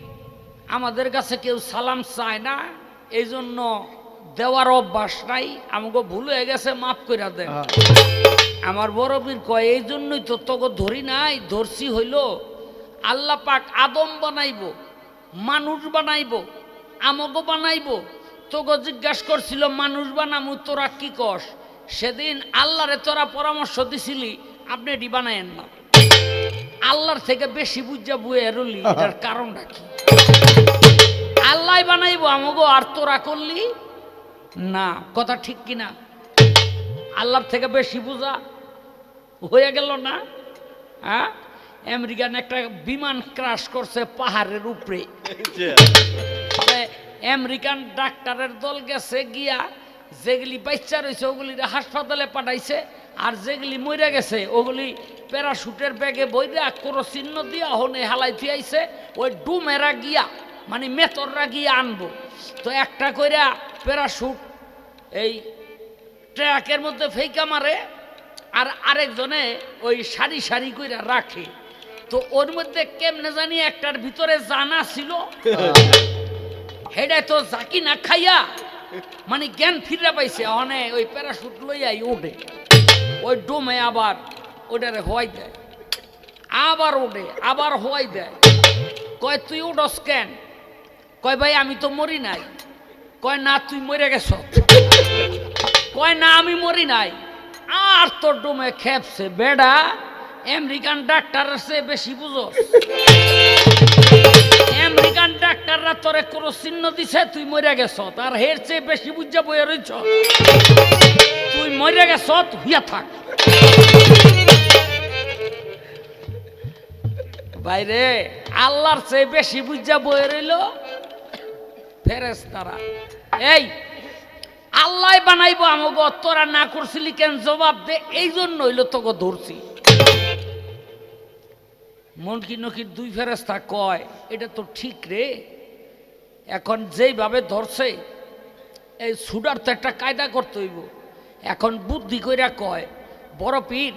আমাদের কাছে কেউ সালাম চায় না, এই জন্য দেওয়ার অভ্যাস নাই, আমাকে ভুল হয়ে গেছে, মাফ করে দেন। আমার বড় পীর কয় এই জন্যই তো তোকে ধরি নাই, ধরছি হইল আল্লাহ পাক আদম বানাইব, মানুষ বানাইব, আমাকে বানাইব, তোকে জিজ্ঞাসা করছিল মানুষ বানামু তোরা কি কস? সেদিন আল্লাহরে তোরা পরামর্শ দিছিলি আপনি এটি বানায়েন না, আল্লাহর থেকে বেশি বুঝা বুয়ে রলি, এটার কারণটা কি? আল্লাহ বানাইব আমাকে আর তোরা করলি না, কথা ঠিক কিনা? আল্লাহর থেকে বেশি বুঝা হয়ে গেল না? হ্যাঁ, আমেরিকান একটা বিমান ক্রাশ করছে পাহাড়ের উপরে, আমেরিকান ডাক্তারের দল গেছে গিয়া যেগুলি বাচ্চা রয়েছে ওগুলি হাসপাতালে পাঠাইছে, আর যেগুলি মরে গেছে ওগুলি প্যারাশুটের ব্যাগে বইরা কোনো চিহ্ন দিয়া হনে হালাইতে আইছে, ওই ডুমেরা গিয়া মানে মেতররা গিয়া আনবো। তো একটা কইরা প্যারাশুট এই ট্র্যাকের মধ্যে ফেইকা মারে, আর আরেকজনে ওই সারি সারি কইরা রাখে। তো ওর মধ্যে কেমনে জানি একটার ভিতরে জানা ছিল, হেডায় তো জাকি না খাইয়া মানে জ্ঞান ফিরে পাইছে, অনেক ওই প্যারাশুট লইয়াই ওঠে, ওই ডোমে আবার ওটারে হওয়াই দেয়, আবার ওঠে, আবার হওয়াই দেয়। কয় তুই উঠস কেন? কয় ভাই আমি তো মরি নাই। কয় না তুই মরে গেছ। কয় না আমি মরি নাই। আর তোর ডোমে খেপছে বেডা, আমেরিকান ডাক্তারের চেয়ে বেশি বুঝো, আমেরিকান ডাক্তাররা তোরে কোনো চিহ্ন দিছে তুই মরে গেছ, তার হের চেয়ে বেশি বুঝা বইয়া রইছ, তুই মরে গেছ হুইয়া থাক। বাইরে আল্লাহর চেয়ে বেশি বুঝা বইয়া রইল ফেরেশতারা। এই আল্লাহ বানাইবো আমাকে, তোরা না করছিলি কেন জবাব দে, এই জন্য হইল তোকে ধরছি। মনকির নকির দুই ফেরেশতা কয় এটা তো ঠিক রে, এখন যেইভাবে ধরছে এই সুডার তো একটা কায়দা করতে হইব। এখন বুদ্ধি কইরা কয় বড় পীর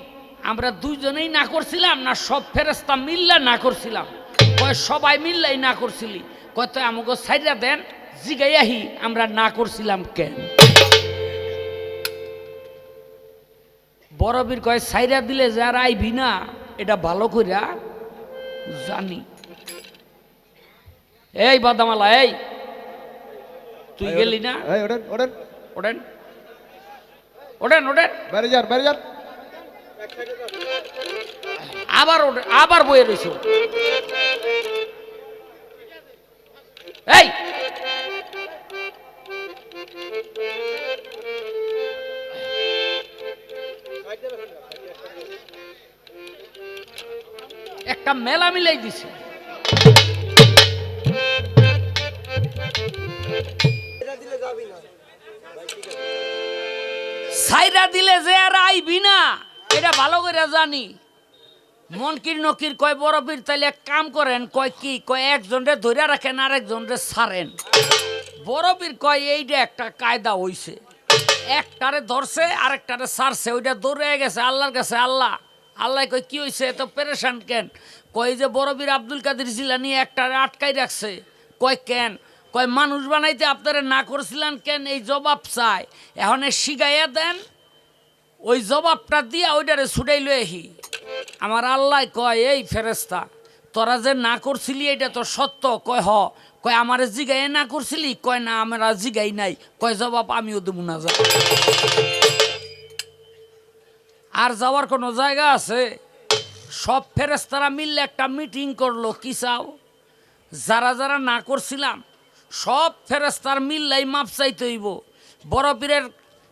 আমরা দুইজনেই না করছিলাম না সব ফেরেশতা মিল্লা না করছিলাম? কয় সবাই মিল্লাই না করছিলি। কয় তো আমাকে সাইডা দেন জিগাইয়াহি আমরা না করছিলাম কেন? বড় পীর কয় সাইডা দিলে যারা আইবি না এটা ভালো কইরা জানি। এই বাদামালা, এই তুই গেলি না? ওঠেন ওঠেন ওঠেন ওঠেন ওঠেন, বাইরে যান বাইরে যান। আবার ওঠেন, আবার বয়ে রয়েছ। এই একটা মেলা মিলাই দিছে। সাইরা দিলে যে আর আইবি না এটা ভালো করে জানি। মনকির নকির কয় বড় পীর তাইলে এক কাম করেন। কয় কি? কয় একজনরে ধরে রাখেন আর একজনরে ছাড়েন। বড় পীর কয় এইটা একটা কায়দা হইছে, একটারে ধরছে আরেকটারে ছাড়ছে, ওইটা দৌড়ে গেছে আল্লাহর কাছে। আল্লাহ আল্লাহ কয় কি হয়েছে এত পেরেশান কেন? কয় যে বড় পীর আব্দুল কাদের জিলানী একটারে আটকাই রাখছে। কয় কেন? কয় মানুষ বানাইতে আপনারা না করছিলেন কেন? এই জবাব চাই, এখন শিখাইয়া দেন, ওই জবাবটা দিয়া ওইটারে ছুটাই লইহি। আমার আল্লাহ কয় এই ফেরেশতা তোরা যে না করছিলি এটা তো সত্য? কয় হ। কয় আমারে জিগাই না করছিলি? কয় না আমরা জিগাই নাই। কয় জবাব আমিও দেবো না। যা আর যাওয়ার কোনো জায়গা আছে? সব ফেরেশতারা মিললে একটা মিটিং করলো, কি চাও? যারা যারা না করছিলাম সব ফেরেশতার মিললাই মাপ চাইতে হইব। বড় পীরের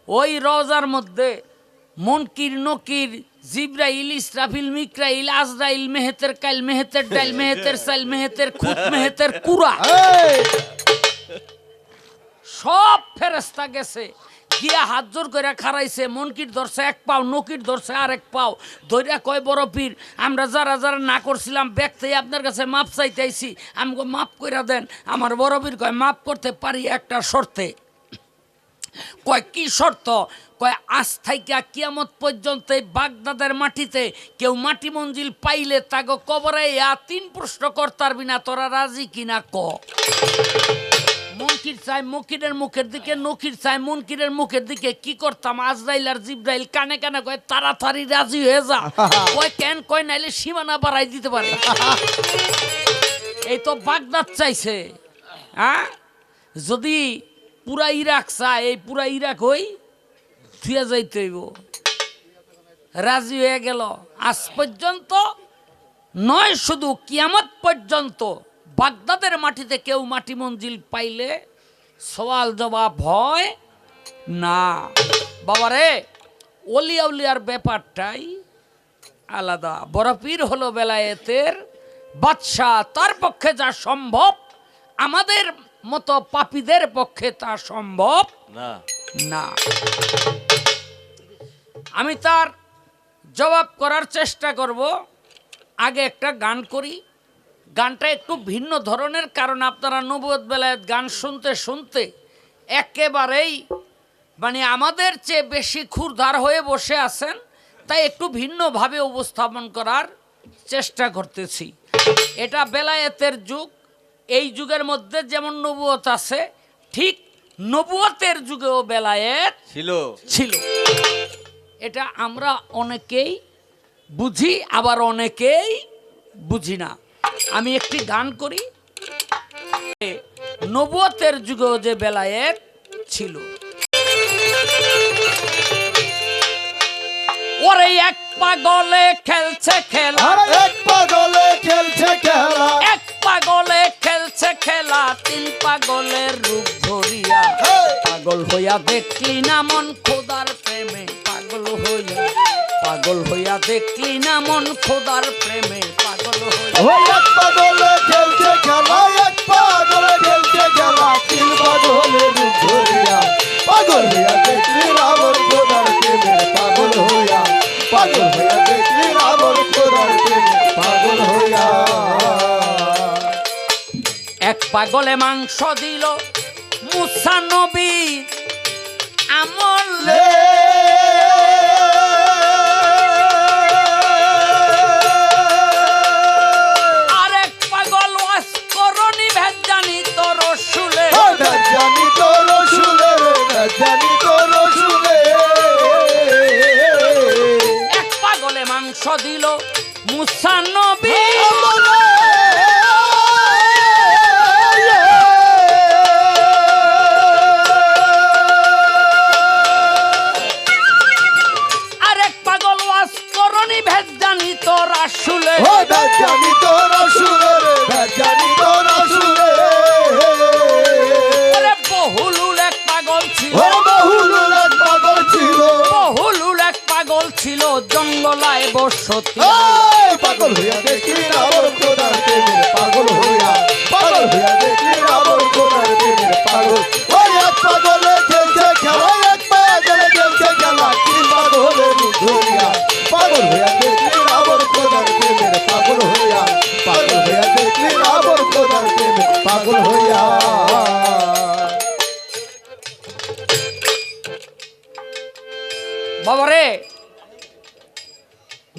ওই রওজার মধ্যে মুনকির নকির জিব্রাইল ইসরাফিল মিকরাইল আজরাইল মেহেতের কাইল মেহেতের ডাইল মেহেতের সাইল মেহেতের খুত মেহেতের কুরা সব ফেরেশতা গেছে গিয়া হাত জোর করে খারাইছে। মুনকির ধরছে এক পাও, নকির ধরছে আরেক পাও, ধইরা কয় বড় পীর আমরা যারা যারা না করছিলাম ব্যক্তি আপনার কাছে মাপ চাইতে আইছি, আমাকে মাফ কইরা দেন। আমার বড় পীর কয় মাফ করতে পারি একটা শর্তে। কয় কি শর্ত? কয় আজ থাইকা কিয়ামত পর্যন্ত এই বাগদাদের মাটিতে কেউ মাটি মঞ্জিল পাইলে তাকে কবরে 3 প্রশ্ন করতার বিনা তোরা রাজি কিনা ক। মনকির চাই মকিরের মুখের দিকে, নকির চাই মনকিরের মুখের দিকে। কি করতাম? আজরাইল আর জিব্রাইল কানে কানে কয় তাড়াতাড়ি রাজি হয়ে যা। কয় কেন? কয় নাইলে সীমানা বাড়াই দিতে পারে। এই তো বাগদাদ চাইছে। হ্যাঁ, যদি পুরা ইরাক চায়, এই পুরা ইরাক হই থুয়া যাইতে হইব। রাজি হয়ে গেল। আজ পর্যন্ত নয়, শুধু কিয়ামত পর্যন্ত বাগদাদের মাটিতে কেউ মাটি মঞ্জিল পাইলে সওয়াল জবাব হয় না। বাবারে, ওলিয়া উলিয়ার ব্যাপারটাই আলাদা। বড় পীর হলো বেলায়েতের বাদশাহ, তার পক্ষে যা সম্ভব আমাদের মতো পাপীদের পক্ষে তা সম্ভব না। আমি তার জবাব করার চেষ্টা করব। আগে একটা গান করি। গানটা একটু ভিন্ন ধরনের, কারণ আপনারা নবুয়ত বেলায়েত গান শুনতে শুনতে একেবারেই মানে আমাদের চেয়ে বেশি ক্ষুরধার হয়ে বসে আছেন, তাই একটু ভিন্নভাবে উপস্থাপন করার চেষ্টা করতেছি। এটা বেলায়েতের যুগ। এই যুগের মধ্যে যেমন নবুয়ত আছে, ঠিক নবুয়তের যুগেও বেলায়েত ছিল। এটা আমরা অনেকেই বুঝি, আবার অনেকেই বুঝি না। আমি একটি গান করি। নবুয়তের যুগেও যে বেলায়েত ছিল। ওরে এক পাগলে খেলছে খেলা, এক পাগলে খেলছে খেলা, এক পাগলে খেলছে খেলা, 3 পাগলের রূপ ধরিয়া। পাগল হইয়া দেখলি না মন খোদার প্রেমে, পাগল হইয়া দেখলি না মন খোদার প্রেমে, পাগল হইয়া। এক পাগলে খেলছে খেলা, এক পাগলে খেলছে খেলা, 3 পাগলে রূপ ধরিয়া। পাগল হইয়া দেখলি রাবণ খোদার প্রেমে, পাগল হইয়া দেখলি রাবণ খোদার প্রেমে, পাগল হইয়া। এক পাগলে মাংস দিল মুসা নবীর আমলে, আরেক পাগল ওয়াস করনি ভেজানি তোর শুলে, জানি তোর শুলে, জানি তোর শুলে। এক পাগলে মাংস দিল মুসা নবী, আরেক পাগল ওয়াস করনি ভেজানি তোর শুলে, জানি তোর শুলে, জানি তোর শুলে। বহুলুল এক পাগল ছিল, বহুলুল এক পাগল ছিল, বহুলুল এক পাগল ছিল জঙ্গলায় বসতি। পাগল হইয়া দেখলি রাবণ খোদার প্রেমের, পাগল হইয়া দেখলি রাবণ খোদার প্রেমের, পাগল। ওই এক পাগলে খেলছে খেলা, এক পাগলে খেলছে খেলা, 3 পাগলে রূপ ধরিয়া। পাগল হইয়া দেখলি রাবণ খোদার প্রেমের, পাগল হইয়া দেখলি রাবণ খোদার প্রেমের, পাগল হইয়া। বাবারে,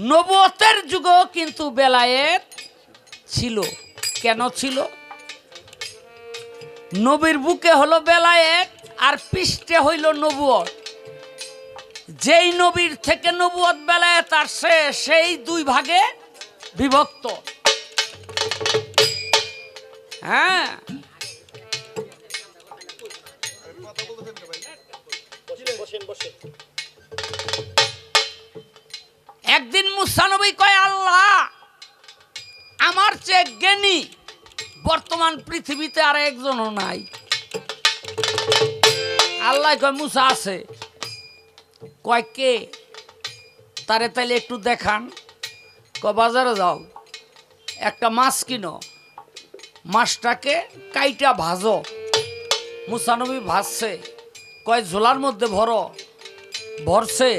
নবুয়তের যুগেও কিন্তু বেলায়েত ছিল। কেন ছিল? নবীর বুকে হলো বেলায়েত আর পৃষ্ঠে হইল নবুয়ত। যেই নবীর থেকে নবুয়ত বেলায়েত আসছে, সেই 2 ভাগে বিভক্ত। হ্যাঁ, একদিন মুসা নবী কয়, আল্লাহ, আমার চেয়ে জ্ঞানী বর্তমান পৃথিবীতে আর একজনও নাই। আল্লাহ কয়, মুসা আছে। কয় কে? তারে তাইলে একটু দেখান। কয় বাজারে যাও, একটা মাছ কিনো, মাছটাকে কাইটা ভাজো। মুসা নবী ভাজছে। কয় ঝোলার মধ্যে ভরছে।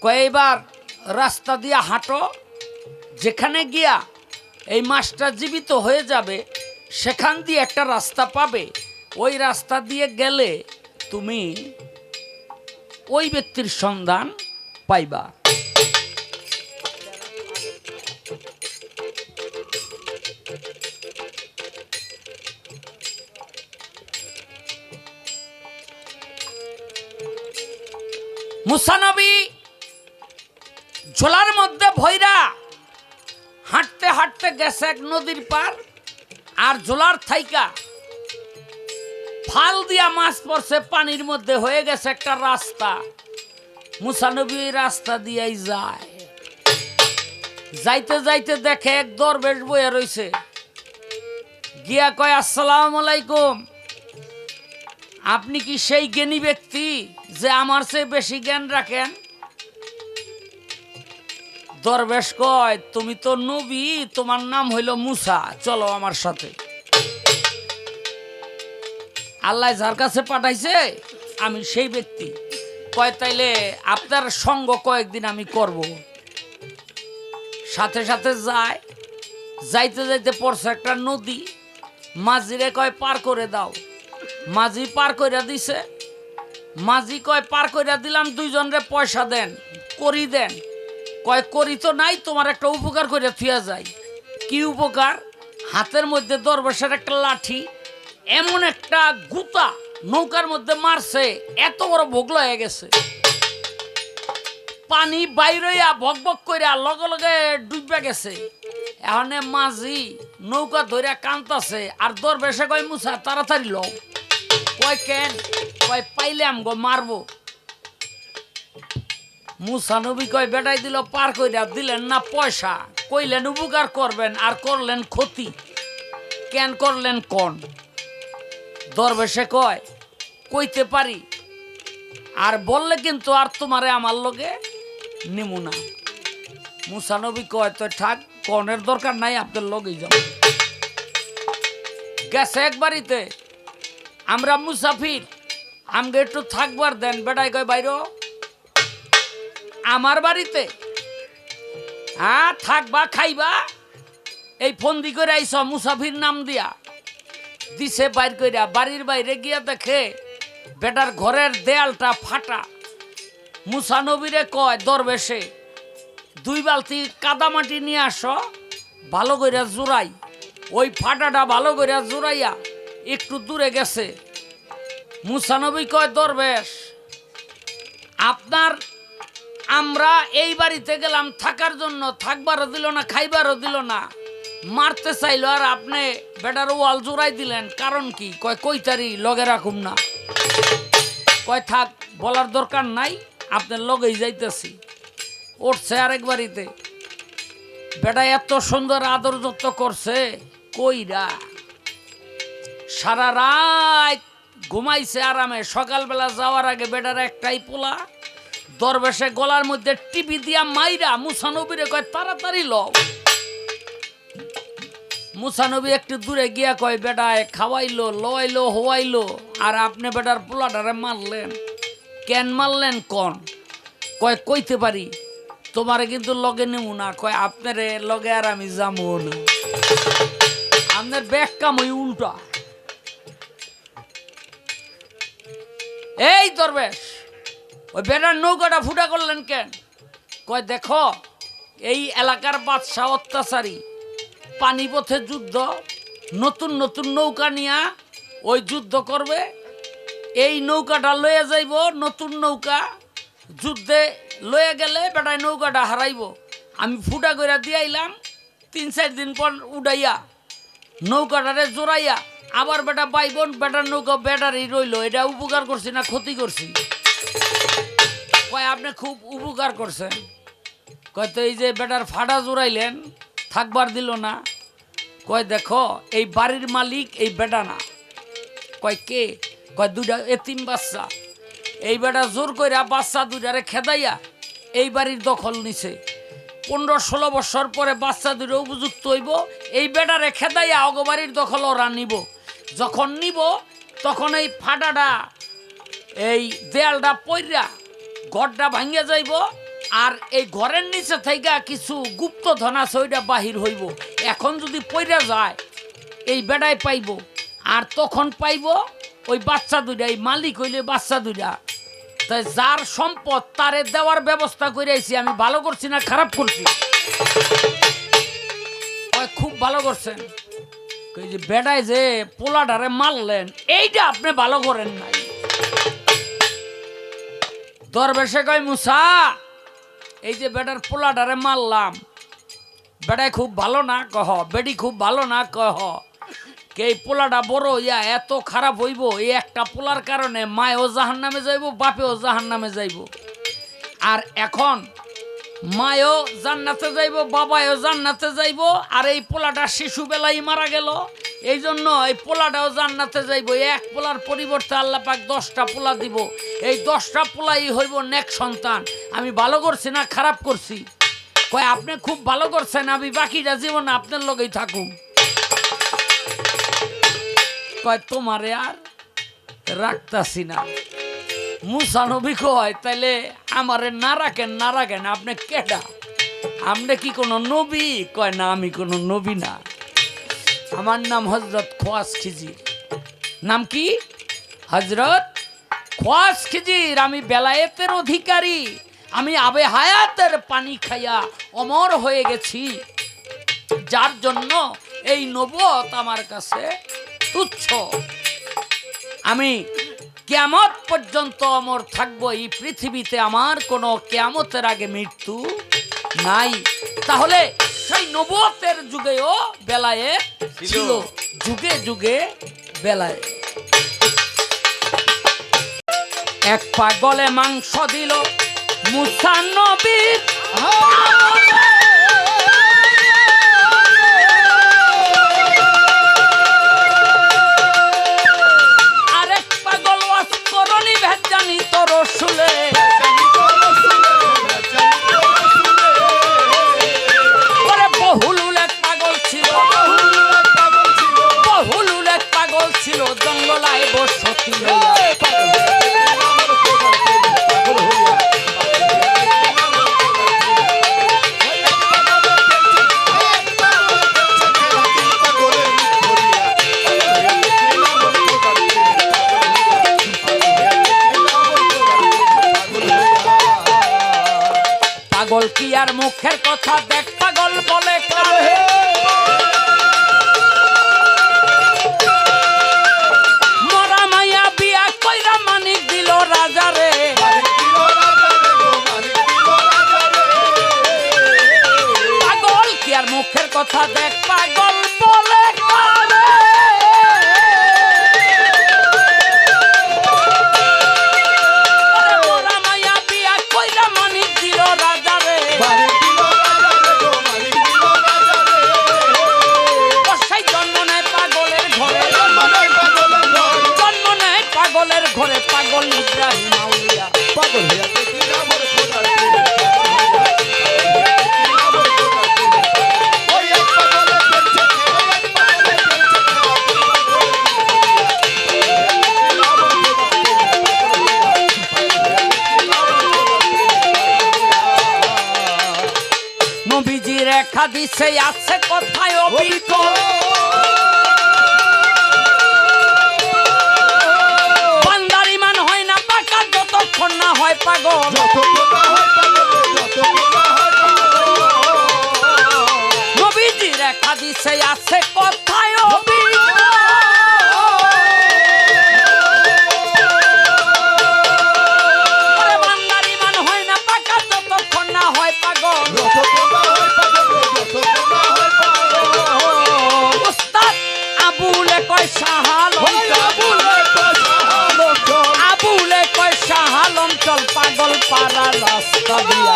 কয় এবার রাস্তা দিয়ে হাঁটো, যেখানে গিয়া এই মাছটা জীবিত হয়ে যাবে সেখান দিয়ে একটা রাস্তা পাবে, ওই রাস্তা দিয়ে গেলে তুমি ওই ব্যক্তির সন্ধান পাইবা। মুসা নবী ঝোলার মধ্যে ভৈরা হাঁটতে হাঁটতে গেছে এক নদীর পার, আর ঝোলার থাইকা ফাল দিয়া মাছ পড়ছে পানির মধ্যে, হয়ে গেছে একটা রাস্তা। মুসা নবী ওই রাস্তা দিয়েই যায়। যাইতে যাইতে দেখে এক দরবেশ বইয়া রইছে। গিয়া কয়, আসসালামু আলাইকুম, আপনি কি সেই জ্ঞানী ব্যক্তি যে আমার চেয়ে বেশি জ্ঞান রাখেন? দরবেশ কয়, তুমি তো নবী, তোমার নাম হইল মুসা, চলো আমার সাথে। আল্লাহ যার কাছে পাঠাইছে আমি সেই ব্যক্তি। কয়, তাইলে আপনার সঙ্গ কয়েকদিন আমি করব। সাথে সাথে যায়। যাইতে যাইতে পড়ছে একটা নদী। মাঝিরে কয়, পার করে দাও। মাঝি পার কইরা দিছে। মাঝি কয়, পার কইরা দিলাম, দুইজনরে পয়সা দেন, করি দেন। কয়, করি তো নাই, তোমার একটা উপকার করে থুয়া যায়। কি উপকার? হাতের মধ্যে দরবেশের একটা লাঠি, এমন একটা গুতা নৌকার মধ্যে মারছে, এত বড় ভোগলা হয়ে গেছে। পানি বাইরইয়া ভক ভক কইরা লগে লগে ডুববে গেছে। এখন মাঝি নৌকা ধইরা কান্তাছে, আর দরবেশে কয়, মুসা তাড়াতাড়ি লও। কয়, কেন? কয়, পাইলে আমগো মারবো। মুসা নবী কয়, বেটাই দিল, পার কইরা দিলেন না পয়সা, কইলেন উপকার করবেন, আর করলেন ক্ষতি। কেন করলেন কোন? দরবেশে কয়, কইতে পারি, আর বললে কিন্তু আর তোমারে আমার লগে নিমু না। মুসা নবী কয়, তো থাক, কনের দরকার নাই, আপনার লগেই যাও। গেছে এক বাড়িতে, আমরা মুসাফির, আমাকে একটু থাকবার দেন। বেটাই কয়, বাইর আমার বাড়িতে, হ্যাঁ থাকবা খাইবা, এই ফন্দি করে আইস মুসাফির নাম দিয়া দিছে বাইর কইরা। বাড়ির বাইরে গিয়া দেখে বেটার ঘরের দেয়ালটা ফাটা। মুসা নবীরে কয় দরবেশে, 2 বালতি কাদা মাটি নিয়ে আসো, ভালো কইরা জোড়াই। ওই ফাটাটা ভালো কইরা জোড়াইয়া একটু দূরে গেছে। মুসা নবী কয়, দরবেশ, আপনার আমরা এই বাড়িতে গেলাম থাকার জন্য, থাকবারও দিল না, খাইবারও দিল না, মারতে চাইলো, আর আপনি বেটার ওয়াল জোড়াই দিলেন, কারণ কি? কয়, কইতারি লগে রাখুম না। কয়, থাক, বলার দরকার নাই, আপনার লগেই যাইতেছি। উঠছে আরেক বাড়িতে, বেটা এত সুন্দর আদর যত্ন করছে, কইরা সারা রাত ঘুমাইছে আরামে। সকালবেলা যাওয়ার আগে বেটার একটাই পোলা, দরবেশে গলার মধ্যে টিপি দিয়া মাইরা মুসা নবীরে কয়, তাড়াতাড়ি লও। মুসা নবী একটু দূরে গিয়া কয়, বেটায় খাওয়াইলো, লওয়াইলো, হওয়াইলো, আর আপনি বেটার পোলাটারে মারলেন। কেন মারলেন কোন? কয়, কইতে পারি, তোমারে কিন্তু লগে নেবো না। কয়, আপনারে লগে আর আমি যাবো না, আপনার ব্যাগ কামই উল্টা। এই দরবেশ, ওই বেটার নৌকাটা ফুটা করলেন কেন? কয়, দেখো, এই এলাকার বাদশাহ অত্যাচারী, পানিপথে যুদ্ধ, নতুন নতুন নৌকা নিয়া ওই যুদ্ধ করবে। এই নৌকাটা লয়ে যাইব, নতুন নৌকা, যুদ্ধে লয়ে গেলে বেটায় নৌকাটা হারাইব। আমি ফুটা করে দিয়াইলাম, 3-4 দিন পর উড়াইয়া নৌকাটারে জোড়াইয়া আবার বেটা পাইবন, বেটার নৌকা ব্যাটারি রইল। এটা উপকার করছি না ক্ষতি করছি? কয়, আপনি খুব উপকার করছেন। কয়, তো এই যে বেটার ফাটা জোড়াইলেন, থাকবার দিল না। কয়, দেখো, এই বাড়ির মালিক এই বেটা না। কয়, কে? কয়, 2টা এতিম বাচ্চা। এই বেটা জোর কইরা বাচ্চা 2টারে খেদাইয়া এই বাড়ির দখল নিছে। 15-16 বছর পরে বাচ্চা 2টা উপযুক্ত হইব, এই বেটারে খেদাইয়া অগবাড়ির দখল ওরা নিব। যখন নিব তখন এই ফাটাটা, এই দেয়ালটা পইরা ঘরটা ভাঙ্গা যাইব, আর এই ঘরের নিচে থেকে কিছু গুপ্ত ধন আছে, ওইটা বাহির হইব। এখন যদি পইরা যায় এই বেড়ায় পাইব, আর তখন পাইব ওই বাচ্চা দুইটা, এই মালিক হইলে বাচ্চা দুইটা, তাই যার সম্পদ তারে দেওয়ার ব্যবস্থা করে আইছি। আমি ভালো করছি না খারাপ করছি? কয় খুব ভালো করছেন। কই যে বেড়ায় যে পোলাডারে মারলেন এইটা আপনি ভালো করেন নাই। দরবেশে কয় মুসা, এই যে বেটার পোলাডারে মারলাম, বেড়ায় খুব ভালো না কহ, বেডি খুব ভালো না কহ, কে পোলাটা বড় ইয়া এত খারাপ হইব? এই একটা পোলার কারণে মায়ও জাহান নামে যাইব, বাপেও জাহান নামে যাইব। আর এখন মায়ও জান্নাতে যাইব, বাবায়ও জান্নাতে যাইব, আর এই পোলাটা শিশুবেলায় মারা গেল। এই জন্য এই পোলাটাও জান্নাতে যাইব। এক পোলার পরিবর্তে আল্লাহ পাক 10টা পোলা দিব। এই 10টা পোলাই হইব নেক সন্তান। আমি ভালো করছি না খারাপ করছি? কয় আপনি খুব ভালো করছেন, আমি বাকিটা জীবন আপনার লগেই থাকুন। কয় তোমারে আর রাখতাছি না। মুসা নবী কয় তাইলে আমারে না রাখেন, না রাখেন, আপনি কেডা? আপনি কি কোনো নবী? কয় না, আমি কোনো নবী না, আমার নাম হযরত খোয়াস খিজির। নাম কি? হযরত খোয়াস খিজির। আমি বেলায়েতের অধিকারী, আমি আবে হায়াতের পানি খাইয়া অমর হয়ে গেছি, যার জন্য এই নবুয়ত আমার কাছে তুচ্ছ। আমি কিয়ামত পর্যন্ত অমর থাকবো এই পৃথিবীতে, আমার কোনো কিয়ামতের আগে মৃত্যু নাই। তাহলে সেই নবুয়তের যুগেও বেলায়েত ছিল, যুগে যুগে বেলায়েত। এক পাগলে মাংস দিল মুসা নবীর, আরেক পাগল ওয়াসকরণী ভেজানি তো রসুলে। বহুলুল এক পাগল ছিল, বহুলুল এক পাগল ছিল, জঙ্গলায় বসতি পাগল কি আর মুখের কথা দেখ, পাগল বলে কারে মরা মাইয়া বিয়া কইরা মানিক দিল রাজারে। পাগল কি আর মুখের কথা দেখ, পাগল বলে কারে মরা মাইয়া বিয়া কইরা মানিক দিল রাজারে। জন্ম নেয় পাগলের ঘরে, জন্ম নেয় পাগলের ঘরে, পাগল ইব্রাহিম আউলিয়া। পাগল হইয়া নবীজি রেখা দিছে আছে কোথায় অবিক, বান্দার ইমান হয় না পাকা যতক্ষণ না হয় পাগল। নবীজি রেখা দিছে আছে কোথায় অবিক, বান্দার ইমান হয় না পাকা যতক্ষণ না হয় পাগল। উস্তাদ আবুলে কয় শাহালম, আবুলে কয় শাহালম চল পাগল পাড়া রাস্তা দিয়া।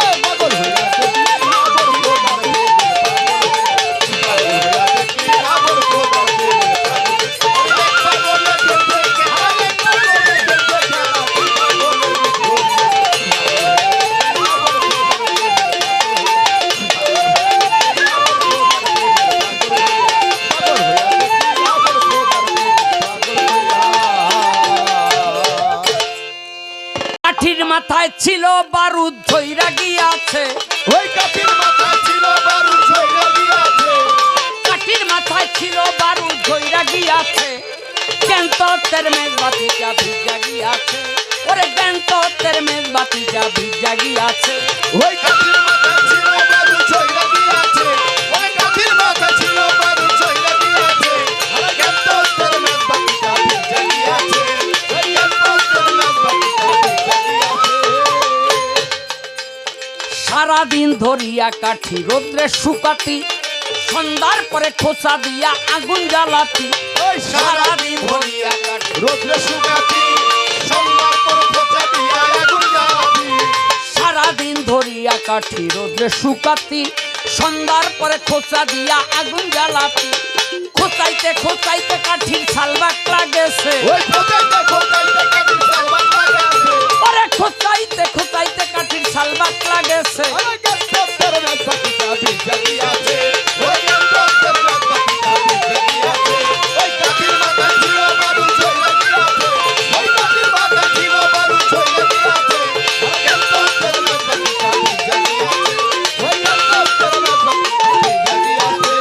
কাঠির মাথায় ছিল বারুদ ধইরা গিয়াছে, ওই কাঠির মাথায় ছিল বারুদ ধইরা গিয়াছে, কাঠির মাথায় ছিল বারুদ ধইরা গিয়াছে, কেন তত্ত্বের মেজবাতিটা ভিজা গিয়াছে, ওরে জ্ঞান তত্ত্বের মেজবাতিটা ভিজা গিয়াছে। ওই কাঠির মাথা ছিল বারু ছইরা গিয়াছে, ওই কাঠির মাথা ছিল বারু ছইরা গিয়াছে, আর জ্ঞান তত্ত্বের মেজবাতিটা ভিজা গিয়াছে, ওই জ্ঞান তত্ত্বের মেজবাতিটা ভিজা গিয়াছে। সারাদিন ধরিয়া কাঠি রোদ্রে শুকাতি, সন্ধ্যার পরে খোঁচা দিয়া আগুন জ্বালাতি। ওই সারাদিন ধরিয়া কাঠি রোদ্রে শুকাতি, সন্ধ্যার পর খোঁচা দিয়া আগুন জ্বালাতি। সারাদিন ধরিয়া কাঠি রোদ্রে শুকাতি, সন্ধ্যার পরে খোঁচা দিয়া আগুন জ্বালাতি। খোঁচাইতে খোঁচাইতে কাঠির শালবাক লাগেছে, ওই খোঁচাইতে খোঁচাইতে কাঠির শালবাক লাগেছে, ওরে খোঁচাইতে খোঁচাইতে কাঠির শালবাক লাগেছে। ওই জ্ঞান তত্ত্বের মেজবাতিটা ভিজা গিয়াছে, ওই জ্ঞান তত্ত্বের মেজবাতিটা ভিজা গিয়াছে। ওই কাঠির মাথা ছিল বারু ছইরা গিয়াছে, ওই কাঠির মাথা ছিল বারু ছইরা গিয়াছে, আর জ্ঞান তত্ত্বের মেজবাতিটা ভিজা গিয়াছে, ওই জ্ঞান তত্ত্বের মেজবাতিটা ভিজা গিয়াছে।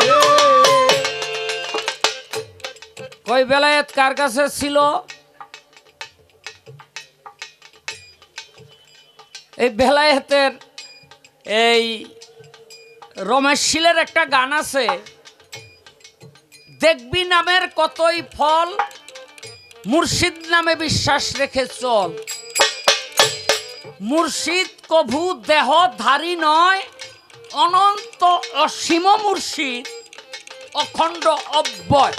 কই বেলায়েত কার কাছে ছিল? এই বেলায়েতের এই রমেশ শীলের একটা গান আছে, দেখবি নামের কতই ফল, মুর্শিদ নামে বিশ্বাস রেখে চল। মুর্শিদ কভু দেহধারী নয়, অনন্ত অসীম মুর্শিদ অখণ্ড অব্যয়।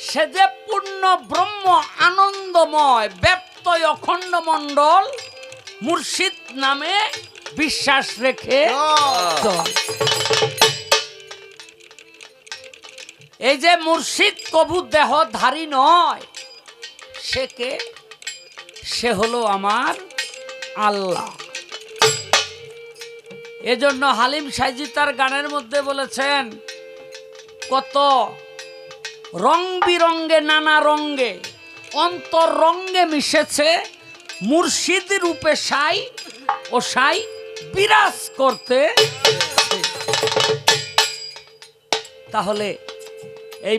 সে যে পূর্ণ ব্রহ্ম আনন্দময়, ব্যপ্তয় অখণ্ড মণ্ডল, মুর্শিদ নামে বিশ্বাস রেখে চল। এই যে মুর্শিদ কভু দেহধারী নয়, সে কে? সে হলো আমার আল্লাহ। এজন্য হালিম সাইজি তার গানের মধ্যে বলেছেন, কত রং বিরঙ্গে নানা রঙ্গে অন্তর রঙ্গে মিশেছে, মুর্শিদ রূপে সাই ও সাই বিরাজ করতে। তাহলে এই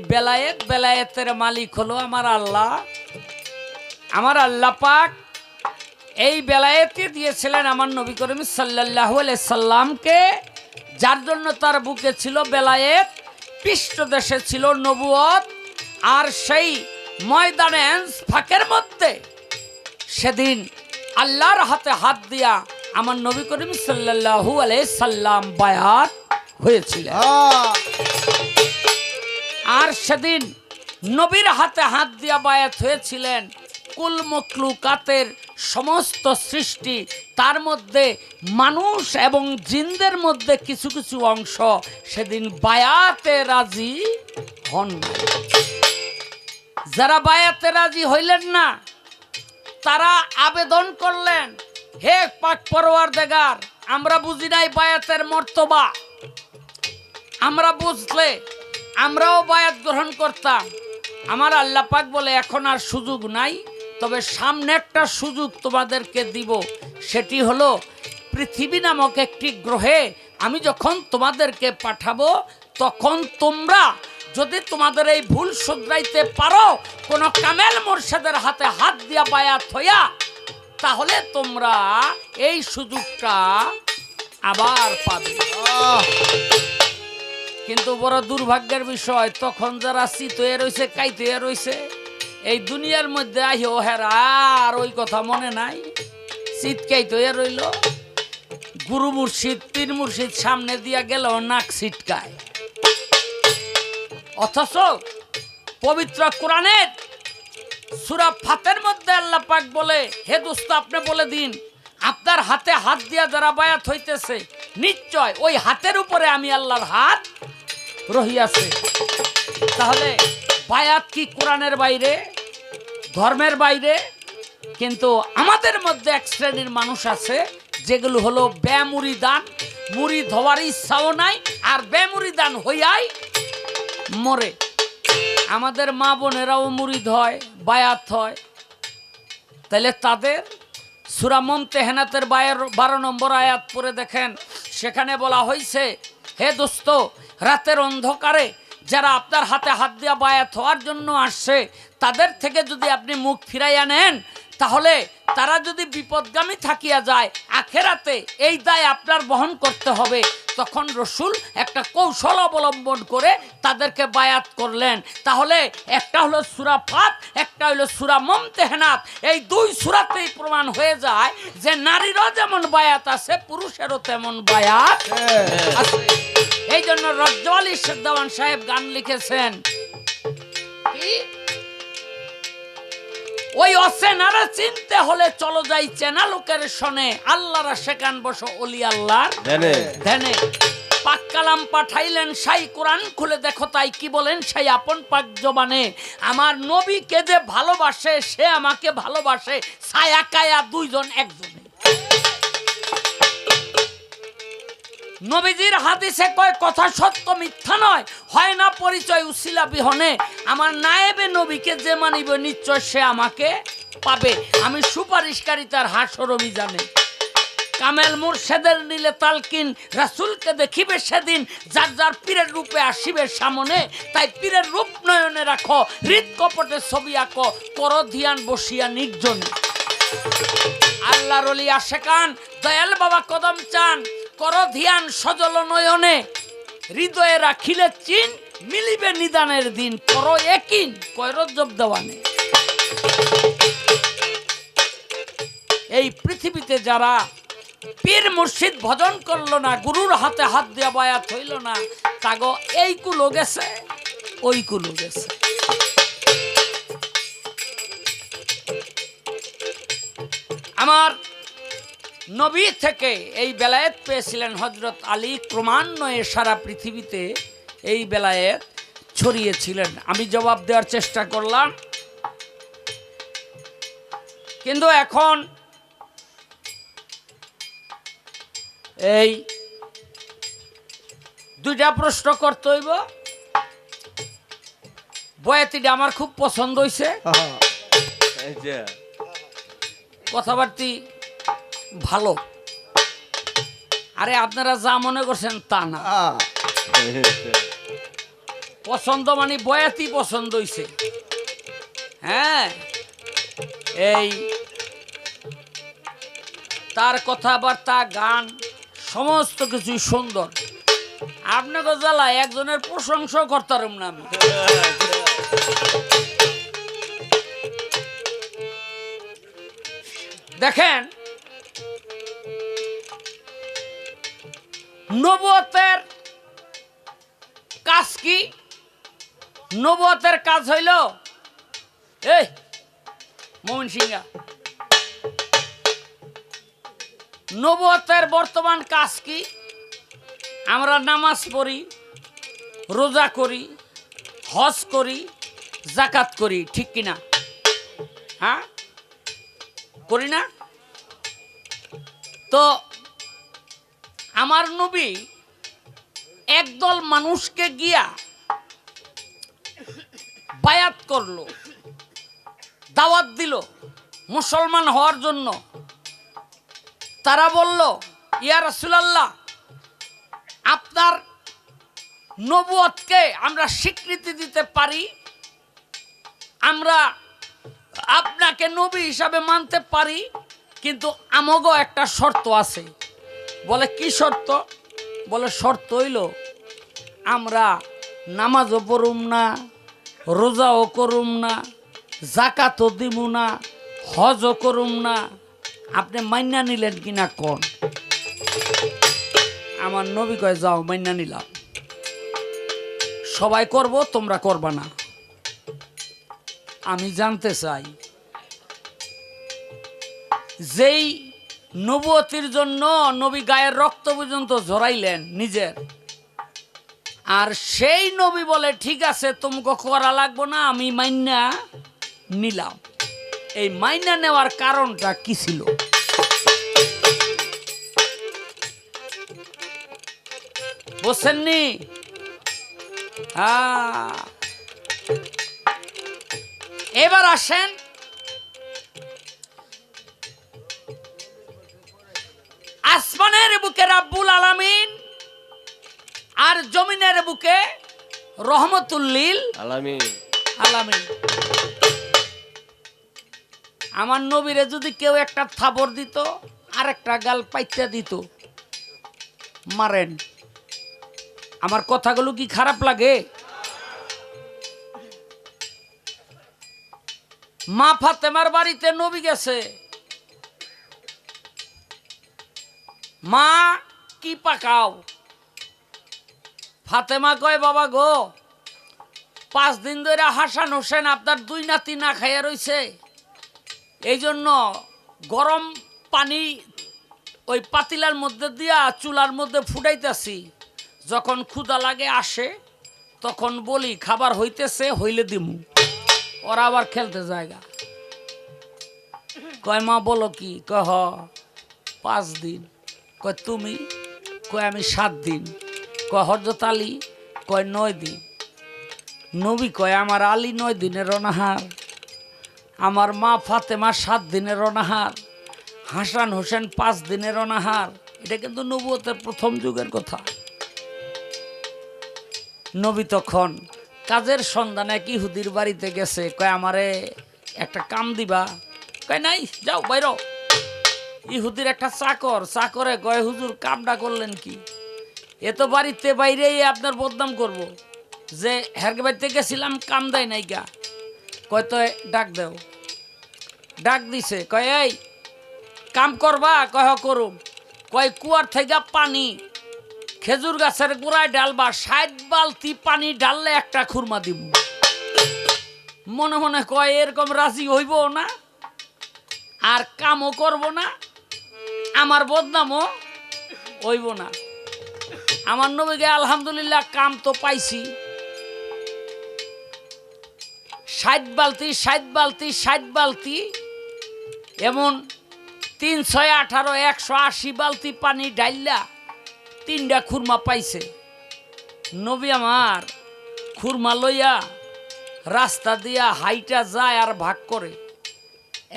বেলায়েতের মালিক হলো আমার আল্লাহ। আমার আল্লাহ পাক এই বেলায়েতে দিয়েছিলেন আমার নবী করিম সাল্লাল্লাহু আলাইহি সাল্লামকে, যার জন্য তার বুকে ছিল বেলায়েত, পৃষ্ঠদেশে ছিল নবুয়ত। আর সেই ময়দানে ফাঁকের মধ্যে সেদিন আল্লাহর হাতে হাত দিয়া আমার নবী করিম সাল্লাল্লাহু আলাইহি সাল্লাম বায়াত হয়েছিলেন। আর সেদিন নবীর হাতে হাত দিয়া বায়াত হয়েছিলেন কুল মখলুকাতের সমস্ত সৃষ্টি, তার মধ্যে মানুষ এবং জিনদের মধ্যে কিছু কিছু অংশ সেদিন বায়াতে রাজি হন। যারা বায়াতে রাজি হইলেন না, তারা আবেদন করলেন, হে পাক পরওয়ারদিগার, আমরা বুঝি নাই বায়াতের মর্তবা, আমরা বুঝলে আমরাও বায়াত গ্রহণ করতাম। আমার আল্লাহ পাক বলে, এখন আর সুযোগ নাই, তবে সামনে একটা সুযোগ তোমাদেরকে দিব। সেটি হলো পৃথিবী নামক একটি গ্রহে আমি যখন তোমাদেরকে পাঠাবো, তখন তোমরা যদি তোমাদের এই ভুল শুধরাইতে পারো, কোনো কামেল মুর্শিদের হাতে হাত দিয়া বায়াত হইয়া, তাহলে তোমরা এই সুযোগটা আবার পাবে। কিন্তু বড় দুর্ভাগ্যের বিষয়, তখন যারা চিত হয়ে রয়েছে, কাইত হয়ে রয়েছে, এই দুনিয়ার মধ্যে আহিও হেরা আর ওই কথা মনে নাই, চিত কাইত হয়ে রইল। গুরু মুর্শিদ পীর মুর্শিদ সামনে দিয়া গেল নাক ছিটকায়। অথচ পবিত্র কোরআনের সূরা ফাতের মধ্যে আল্লাহ পাক বলে, হে দোস্ত, আপনি বলে দিন, আপনার হাতে হাত দিয়া যারা বায়াত হইতেছে, নিশ্চয় ওই হাতের উপরে আমি আল্লাহর হাত রহিয়াছে। তাহলে বায়াত কি কোরআনের বাইরে, ধর্মের বাইরে? কিন্তু আমাদের মধ্যে এক শ্রেণীর মানুষ আছে, যেগুলো হলো বেমুরিদান, মুরিদ হওয়ার ইচ্ছাও নাই, আর বেমুরিদান হইয়াই মরে। আমাদের মা বোনেরাও মুরিদ হয়, বায়াত হয়। তাহলে তাদের সূরা মুমতাহিনাতের 12 নম্বর আয়াত পড়ে দেখেন, সেখানে বলা হয়েছে, হে দোস্ত, রাতের অন্ধকারে যারা আপনার হাতে হাত দিয়া বায়াত হওয়ার জন্য আসছে তাদের থেকে যদি আপনি মুখ ফিরাইয়া নেন, তাহলে তারা যদি বিপদগামী থাকিয়া যায় আখেরাতে এই দায় আপনার বহন করতে হবে। তখন রসুল একটা কৌশল অবলম্বন করে তাদেরকে বায়াত করলেন। তাহলে একটা হলো সূরা ফাত, একটা হলো সূরা মুমতাহানাত। এই দুই সূরাতেই প্রমাণ হয়ে যায় যে নারীরও যেমন বায়াত আছে, পুরুষেরও তেমন বায়াত আছে। এই জন্য রজ্জওয়ালি দেওয়ান সাহেব গান লিখেছেন, কি ওই অচেনারা চিনতে হলে চলো যাই চেনা লোকের শনে, আল্লাহরা শেখান বসো অলি আল্লাহর ধ্যানে। পাক কালাম পাঠাইলেন সাই, কোরআন খুলে দেখো তাই কি বলেন সাই আপন পাক জবানে। আমার নবীকে যে ভালোবাসে সে আমাকে ভালোবাসে, ছায়া কায়া দুইজন একজনে। নবীজির হাদিসে কয় কথা সত্য মিথ্যা নয়, হয় না পরিচয় উসিলা বিহনে। আমার নায়েবে নবীকে যে মানিবে নিশ্চয় সে আমাকে পাবে, আমি সুপারিশকারী তার হাসর অভিযানে। কামেল মুর্শেদের নিলে তালকিন, রাসূলকে দেখিবে সেদিন যার যার পীরের রূপে আসিবে সামনে। তাই পীরের রূপ নয়নে রাখো, হৃদ কপটে ছবি আঁকো, করো ধ্যান বসিয়া নির্জনে। আল্লাহর ওলি আশেকান দয়াল বাবা কদম চান, করো ধ্যান সজল নয়নে। হৃদয়ে রাখিলে চিন, মিলিবে নিদানের দিন, করো একিন কয় রজ্জব দেওয়ানে। এই পৃথিবীতে যারা পীর মুর্শিদ ভজন করলো না, গুরুর হাতে হাত দিয়া বায়াত হইল না, তাগো এই কুলো গেছে ওই কুলো গেছে। আমার নবী থেকে এই বেলায়েত পেয়েছিলেন হযরত আলী, ক্রমান্বয়ে সারা পৃথিবীতে এই বেলায়েত ছড়িয়েছিলেন। আমি জবাব দেওয়ার চেষ্টা করলাম, কিন্তু এখন এই দুইটা প্রশ্ন করতে হইব। বয়াতিটা আমার খুব পছন্দ হয়েছে, কথাবার্তি ভালো। আরে আপনারা যা মনে করছেন তা না, পছন্দ মানে বয়াতি পছন্দ হইছে। হ্যাঁ, এই তার কথাবার্তা, গান সমস্ত কিছুই সুন্দর। আপনাকে জ্বালা একজনের প্রশংসা করতাম না আমি। দেখেন, নবুয়তের কাজ কি? নবুয়তের কাজ হইল এই মোহন সিংহা, নবুয়তের বর্তমান কাজ কি? আমরা নামাজ পড়ি, রোজা করি, হজ করি, যাকাত করি, ঠিক কিনা? হ্যাঁ, করি না? তো আমার নবী একদল মানুষকে গিয়া বায়াত করলো, দাওয়াত দিল মুসলমান হওয়ার জন্য। তারা বলল, ইয়া রাসূলুল্লাহ, আপনার নবুয়তকে আমরা স্বীকৃতি দিতে পারি, আমরা আপনাকে নবী হিসাবে মানতে পারি, কিন্তু আমাগো একটা শর্ত আছে। বলে কি শর্ত? বলে শর্ত হইল আমরা নামাজও পড়ুম না, রোজাও করুম না, যাকাতও দিব না, হজও করুম না। আপনি মাইনা নিলেন কিনা কোন? আমার নবী কয়, যাও মাইনা নিলাম, সবাই করব, তোমরা করবা না। আমি জানতে চাই, যেই নবুয়তির জন্য নবী গায়ের রক্ত পর্যন্ত ঝরাইলেন নিজের, আর সেই নবী বলে ঠিক আছে তোমাকে করা লাগবো না, আমি মাইনা নিলাম। এই মাইনা নেওয়ার কারণটা কি ছিল? বুঝছেননি? এবার আসেন আসমানের বুকে রাব্বুল আলামিন আর জমিনের বুকে রহমতুল্লিল আলামিন। আলামিন। আমার নবীরে যদি কেউ একটা থাবর দিত আর একটা গাল পাইতে দিত, মারেন। আমার কথাগুলো কি খারাপ লাগে? মা ফাতেমার বাড়িতে নবী গেছে। মা কি পাকাও? ফাতেমা কয়, বাবা গো, 5 দিন ধরে হাসান হোসেন আপনার 2 নাতি না খাইয়া রইছে, এই জন্য গরম পানি ওই পাতিলার মধ্যে দিয়া চুলার মধ্যে ফুটাইতেছি, যখন ক্ষুধা লাগে আসে তখন বলি খাবার হইতেছে, হইলে দিমু। ওরা আবার খেলতে জায়গা। কয় মা বলো কি? কয় হ 5 দিন। কয় তুমি? কয় আমি 7 দিন। কয় হযরত আলী? কয় 9 দিন। নবী কয় আমার আলী 9 দিনের অনাহার, আমার মা ফাতেমা 7 দিনের অনাহার, হাসান হোসেন 5 দিনের অনাহার। এটা কিন্তু নবুয়তের প্রথম যুগের কথা। নবী তখন কাজের সন্ধানে এক ইহুদির বাড়িতে গেছে। কয় আমারে একটা কাম দিবা? কয় নাই, যাও বাইর। ইহুদির একটা চাকরে কয় হুজুর কামটা করলেন কি? এ তো বাড়িতে বাইরেই আপনার বদনাম করব যে হের বাড়িতে গেছিলাম কাম দেয় নাই গা। কয় তো ডাক দেও। ডাক দিছে। কয় এই কাম করবা? কয় করুম। কয় কুয়ার থেকে পানি খেজুর গাছের গোড়ায় ঢালবা, 60 বালতি পানি ঢাললে একটা খুরমা দিব। মনে মনে কয় এরকম রাজি হইব না, আর কামও করব না, আমার বদনামও হইব না। আমার নবীকে আলহামদুলিল্লাহ কাম তো পাইছি। 60 বালতি 60 বালতি 60 বালতি, এমন 3 6 18 180 বালতি পানি ঢাইলা 3টা খুরমা পাইছে। নবী আমার খুরমা লইয়া রাস্তা দিয়া হাইটা যায় আর ভাগ করে।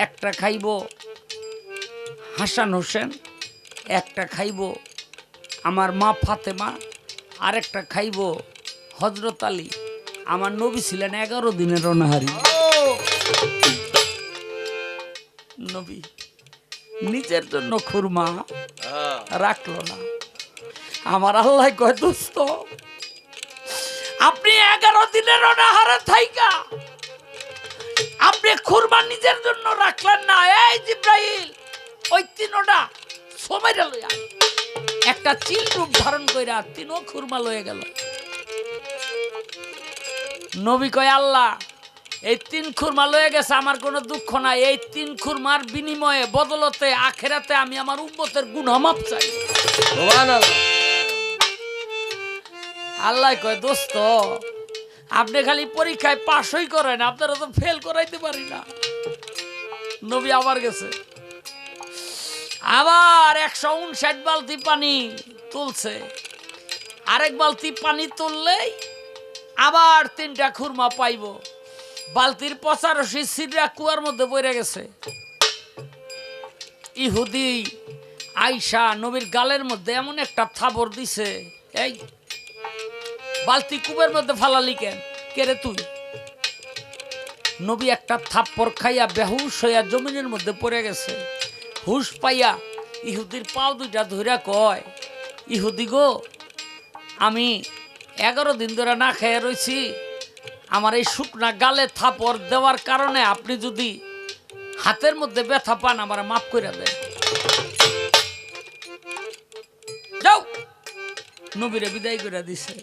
একটা খাইব হাসান হোসেন, একটা খাইব আমার মা ফাতেমা, আরেকটা খাইব হযরত আলী। আমার নবী ছিলেন 11 দিনের অনাহারী। নবী নিজের জন্য খুরমা রাখলো না। আমার আল্লাহ কয় দোস্ত, আপনি 11 দিনের অনাহারে থাইকা আপনি খুরমা নিজের জন্য রাখলেন না। এই জিব্রাইল, ওই 3টা সময়টা লইয়া একটা চিল রূপ ধারণ কইরা 3 খুরমা লয়ে গেল। নবী কয় আল্লাহ, এই 3 খুরমা লয়ে গেছে, আমার কোনো দুঃখ নাই। এই 3 খুরমার বিনিময়ে বদলতে আখেরাতে আমি আমার উম্মতের গুনাহ মাফ চাই। সুবহানাল্লাহ। আল্লাহ কয় দোস্ত, আপনি খালি পরীক্ষায় পাশই করেন, আপনারা তো ফেল করাইতে পারি না। নবী আবার গেছে, আবার 159 বালতি পানি তুলছে। আরেক বালতি পানি তুললেই আবার 3টা খুরমা পাইব। বালতির 85 সিডরা কুয়ার মধ্যে পড়ে গেছে। ইহুদি আইসা নবীর গালের মধ্যে এমন একটা থাবর দিছে, এই বালতি কুবের মধ্যে ফালালি কেন? কে রে তুই? নবী একটা থাপ্পড় খাইয়া বেহুশ হইয়া জমিনের মধ্যে পড়ে গেছে। হুশ পাইয়া ইহুদির পাও 2টা ধইরা কয়, ইহুদি গো, আমি 11 দিন ধরে না খেয়ে রইছি, আমার এই শুকনা গালে থাপড় দেওয়ার কারণে আপনি যদি হাতের মধ্যে ব্যথা পান আমার মাফ করে দেন। যাও। নবীরে বিদায় করে দিছে।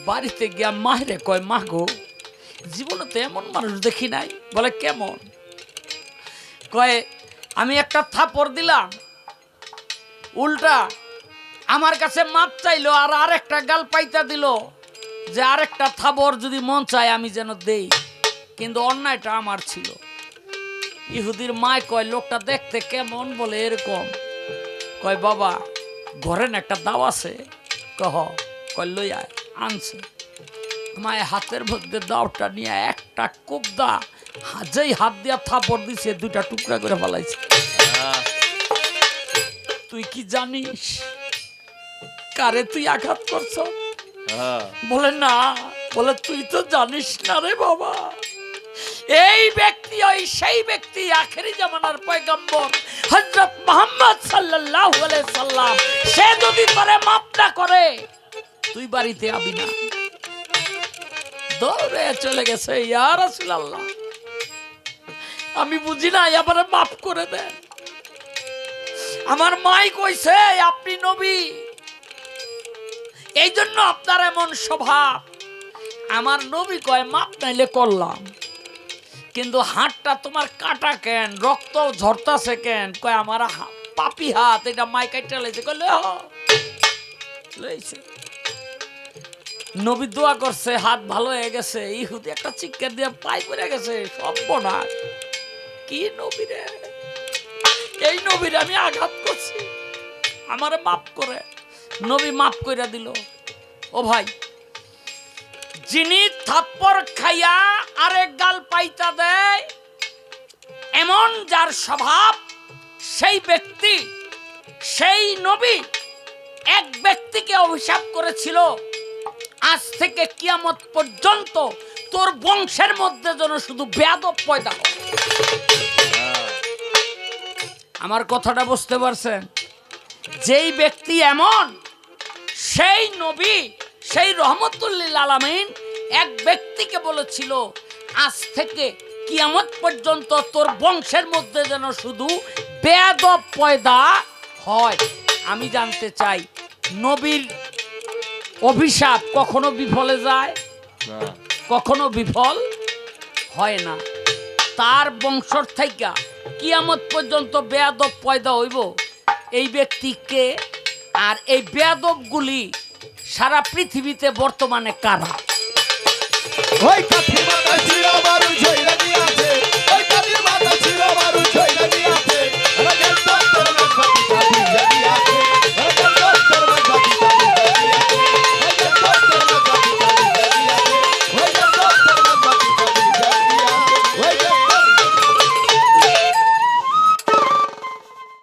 বাড়িতে গিয়া মাহরে কয়, মা গো, জীবনে তো এমন মানুষ দেখি নাই। বলে কেমন? কয় আমি একটা থাপড় দিলাম, উল্টা আমার কাছে মাপ চাইলো আর আরেকটা গাল পাইতা দিল যে আরেকটা থাবর যদি মন চায় আমি যেন দেই, কিন্তু অন্যায়টা আমার ছিল। ইহুদির মায় কয় লোকটা দেখতে কেমন? বলে এরকম। কয় বাবা ঘরেন একটা দাও আছে? কহ। কয় লই আয়। আনছে। মায়ের হাতের মধ্যে দাওটা নিয়ে একটা কোবদা যেই হাত দিয়া থাপড় দিছে 2টা টুকরা করে ফেলাইছে। তুই কি জানিস কারে তুই আঘাত করছ? বলে না, বলে তুই তো জানিস না রে বাবা, এই ব্যক্তি ওই সেই ব্যক্তি আখেরি জামানার পয়গম্বর হযরত মুহাম্মদ সাল্লাল্লাহু আলাইহি সাল্লাম, সে যদি তোরে মাফ না করে তুই বাড়িতে আবি না। দৌড়ে চলে গেছে, ইয়া রাসূলুল্লাহ আমি বুঝি না, এবারে মাফ করে দেন। আমার মাই কইছে আপনি নবী, এই জন্য আপনার এমন স্বভাব। আমার নবী কয় মাপ নাইলে করলাম, কিন্তু হাতটা তোমার কাটা কেন, রক্ত ঝরতাছে কেন? কয় আমার পাপি হাত, এটা মাই কাইটা লাইছে। কইলে লইছে। নবী দোয়া করছে, হাত ভালো হয়ে গেছে। ইহুদি একটা চিৎকার দিয়ে পাই পড়ে গেছে, সর্বনাশ। কি নবী রে, এই নবীর আমি আঘাত করছি, আমারে মাফ করে। নবী মাফ কইরা দিল। ও ভাই, যিনি থাপ্পড় খাইয়া আরেক গাল পাইতা দেয়, এমন যার স্বভাব, সেই ব্যক্তি, সেই নবী এক ব্যক্তিকে অভিশাপ করেছিল, আজ থেকে কিয়ামত পর্যন্ত তোর বংশের মধ্যে যেন শুধু বেয়াদব পয়দা হয়। আমার কথাটা বুঝতে পারছেন? যেই ব্যক্তি এমন, সেই নবী, সেই রহমতুল্লিল আলামিন এক ব্যক্তিকে বলেছিল, আজ থেকে কিয়ামত পর্যন্ত তোর বংশের মধ্যে যেন শুধু বেয়াদব পয়দা হয়। আমি জানতে চাই, নবীর অভিশাপ কখনো বিফলে যায়? কখনো বিফল হয় না। তার বংশর থেকে কিয়ামত পর্যন্ত বেয়াদব পয়দা হইব, এই ব্যক্তিকে। আর এই বেয়াদবগুলি সারা পৃথিবীতে বর্তমানে কারা? ওই কাঠির মাথায় ছিল আমার ঝইরা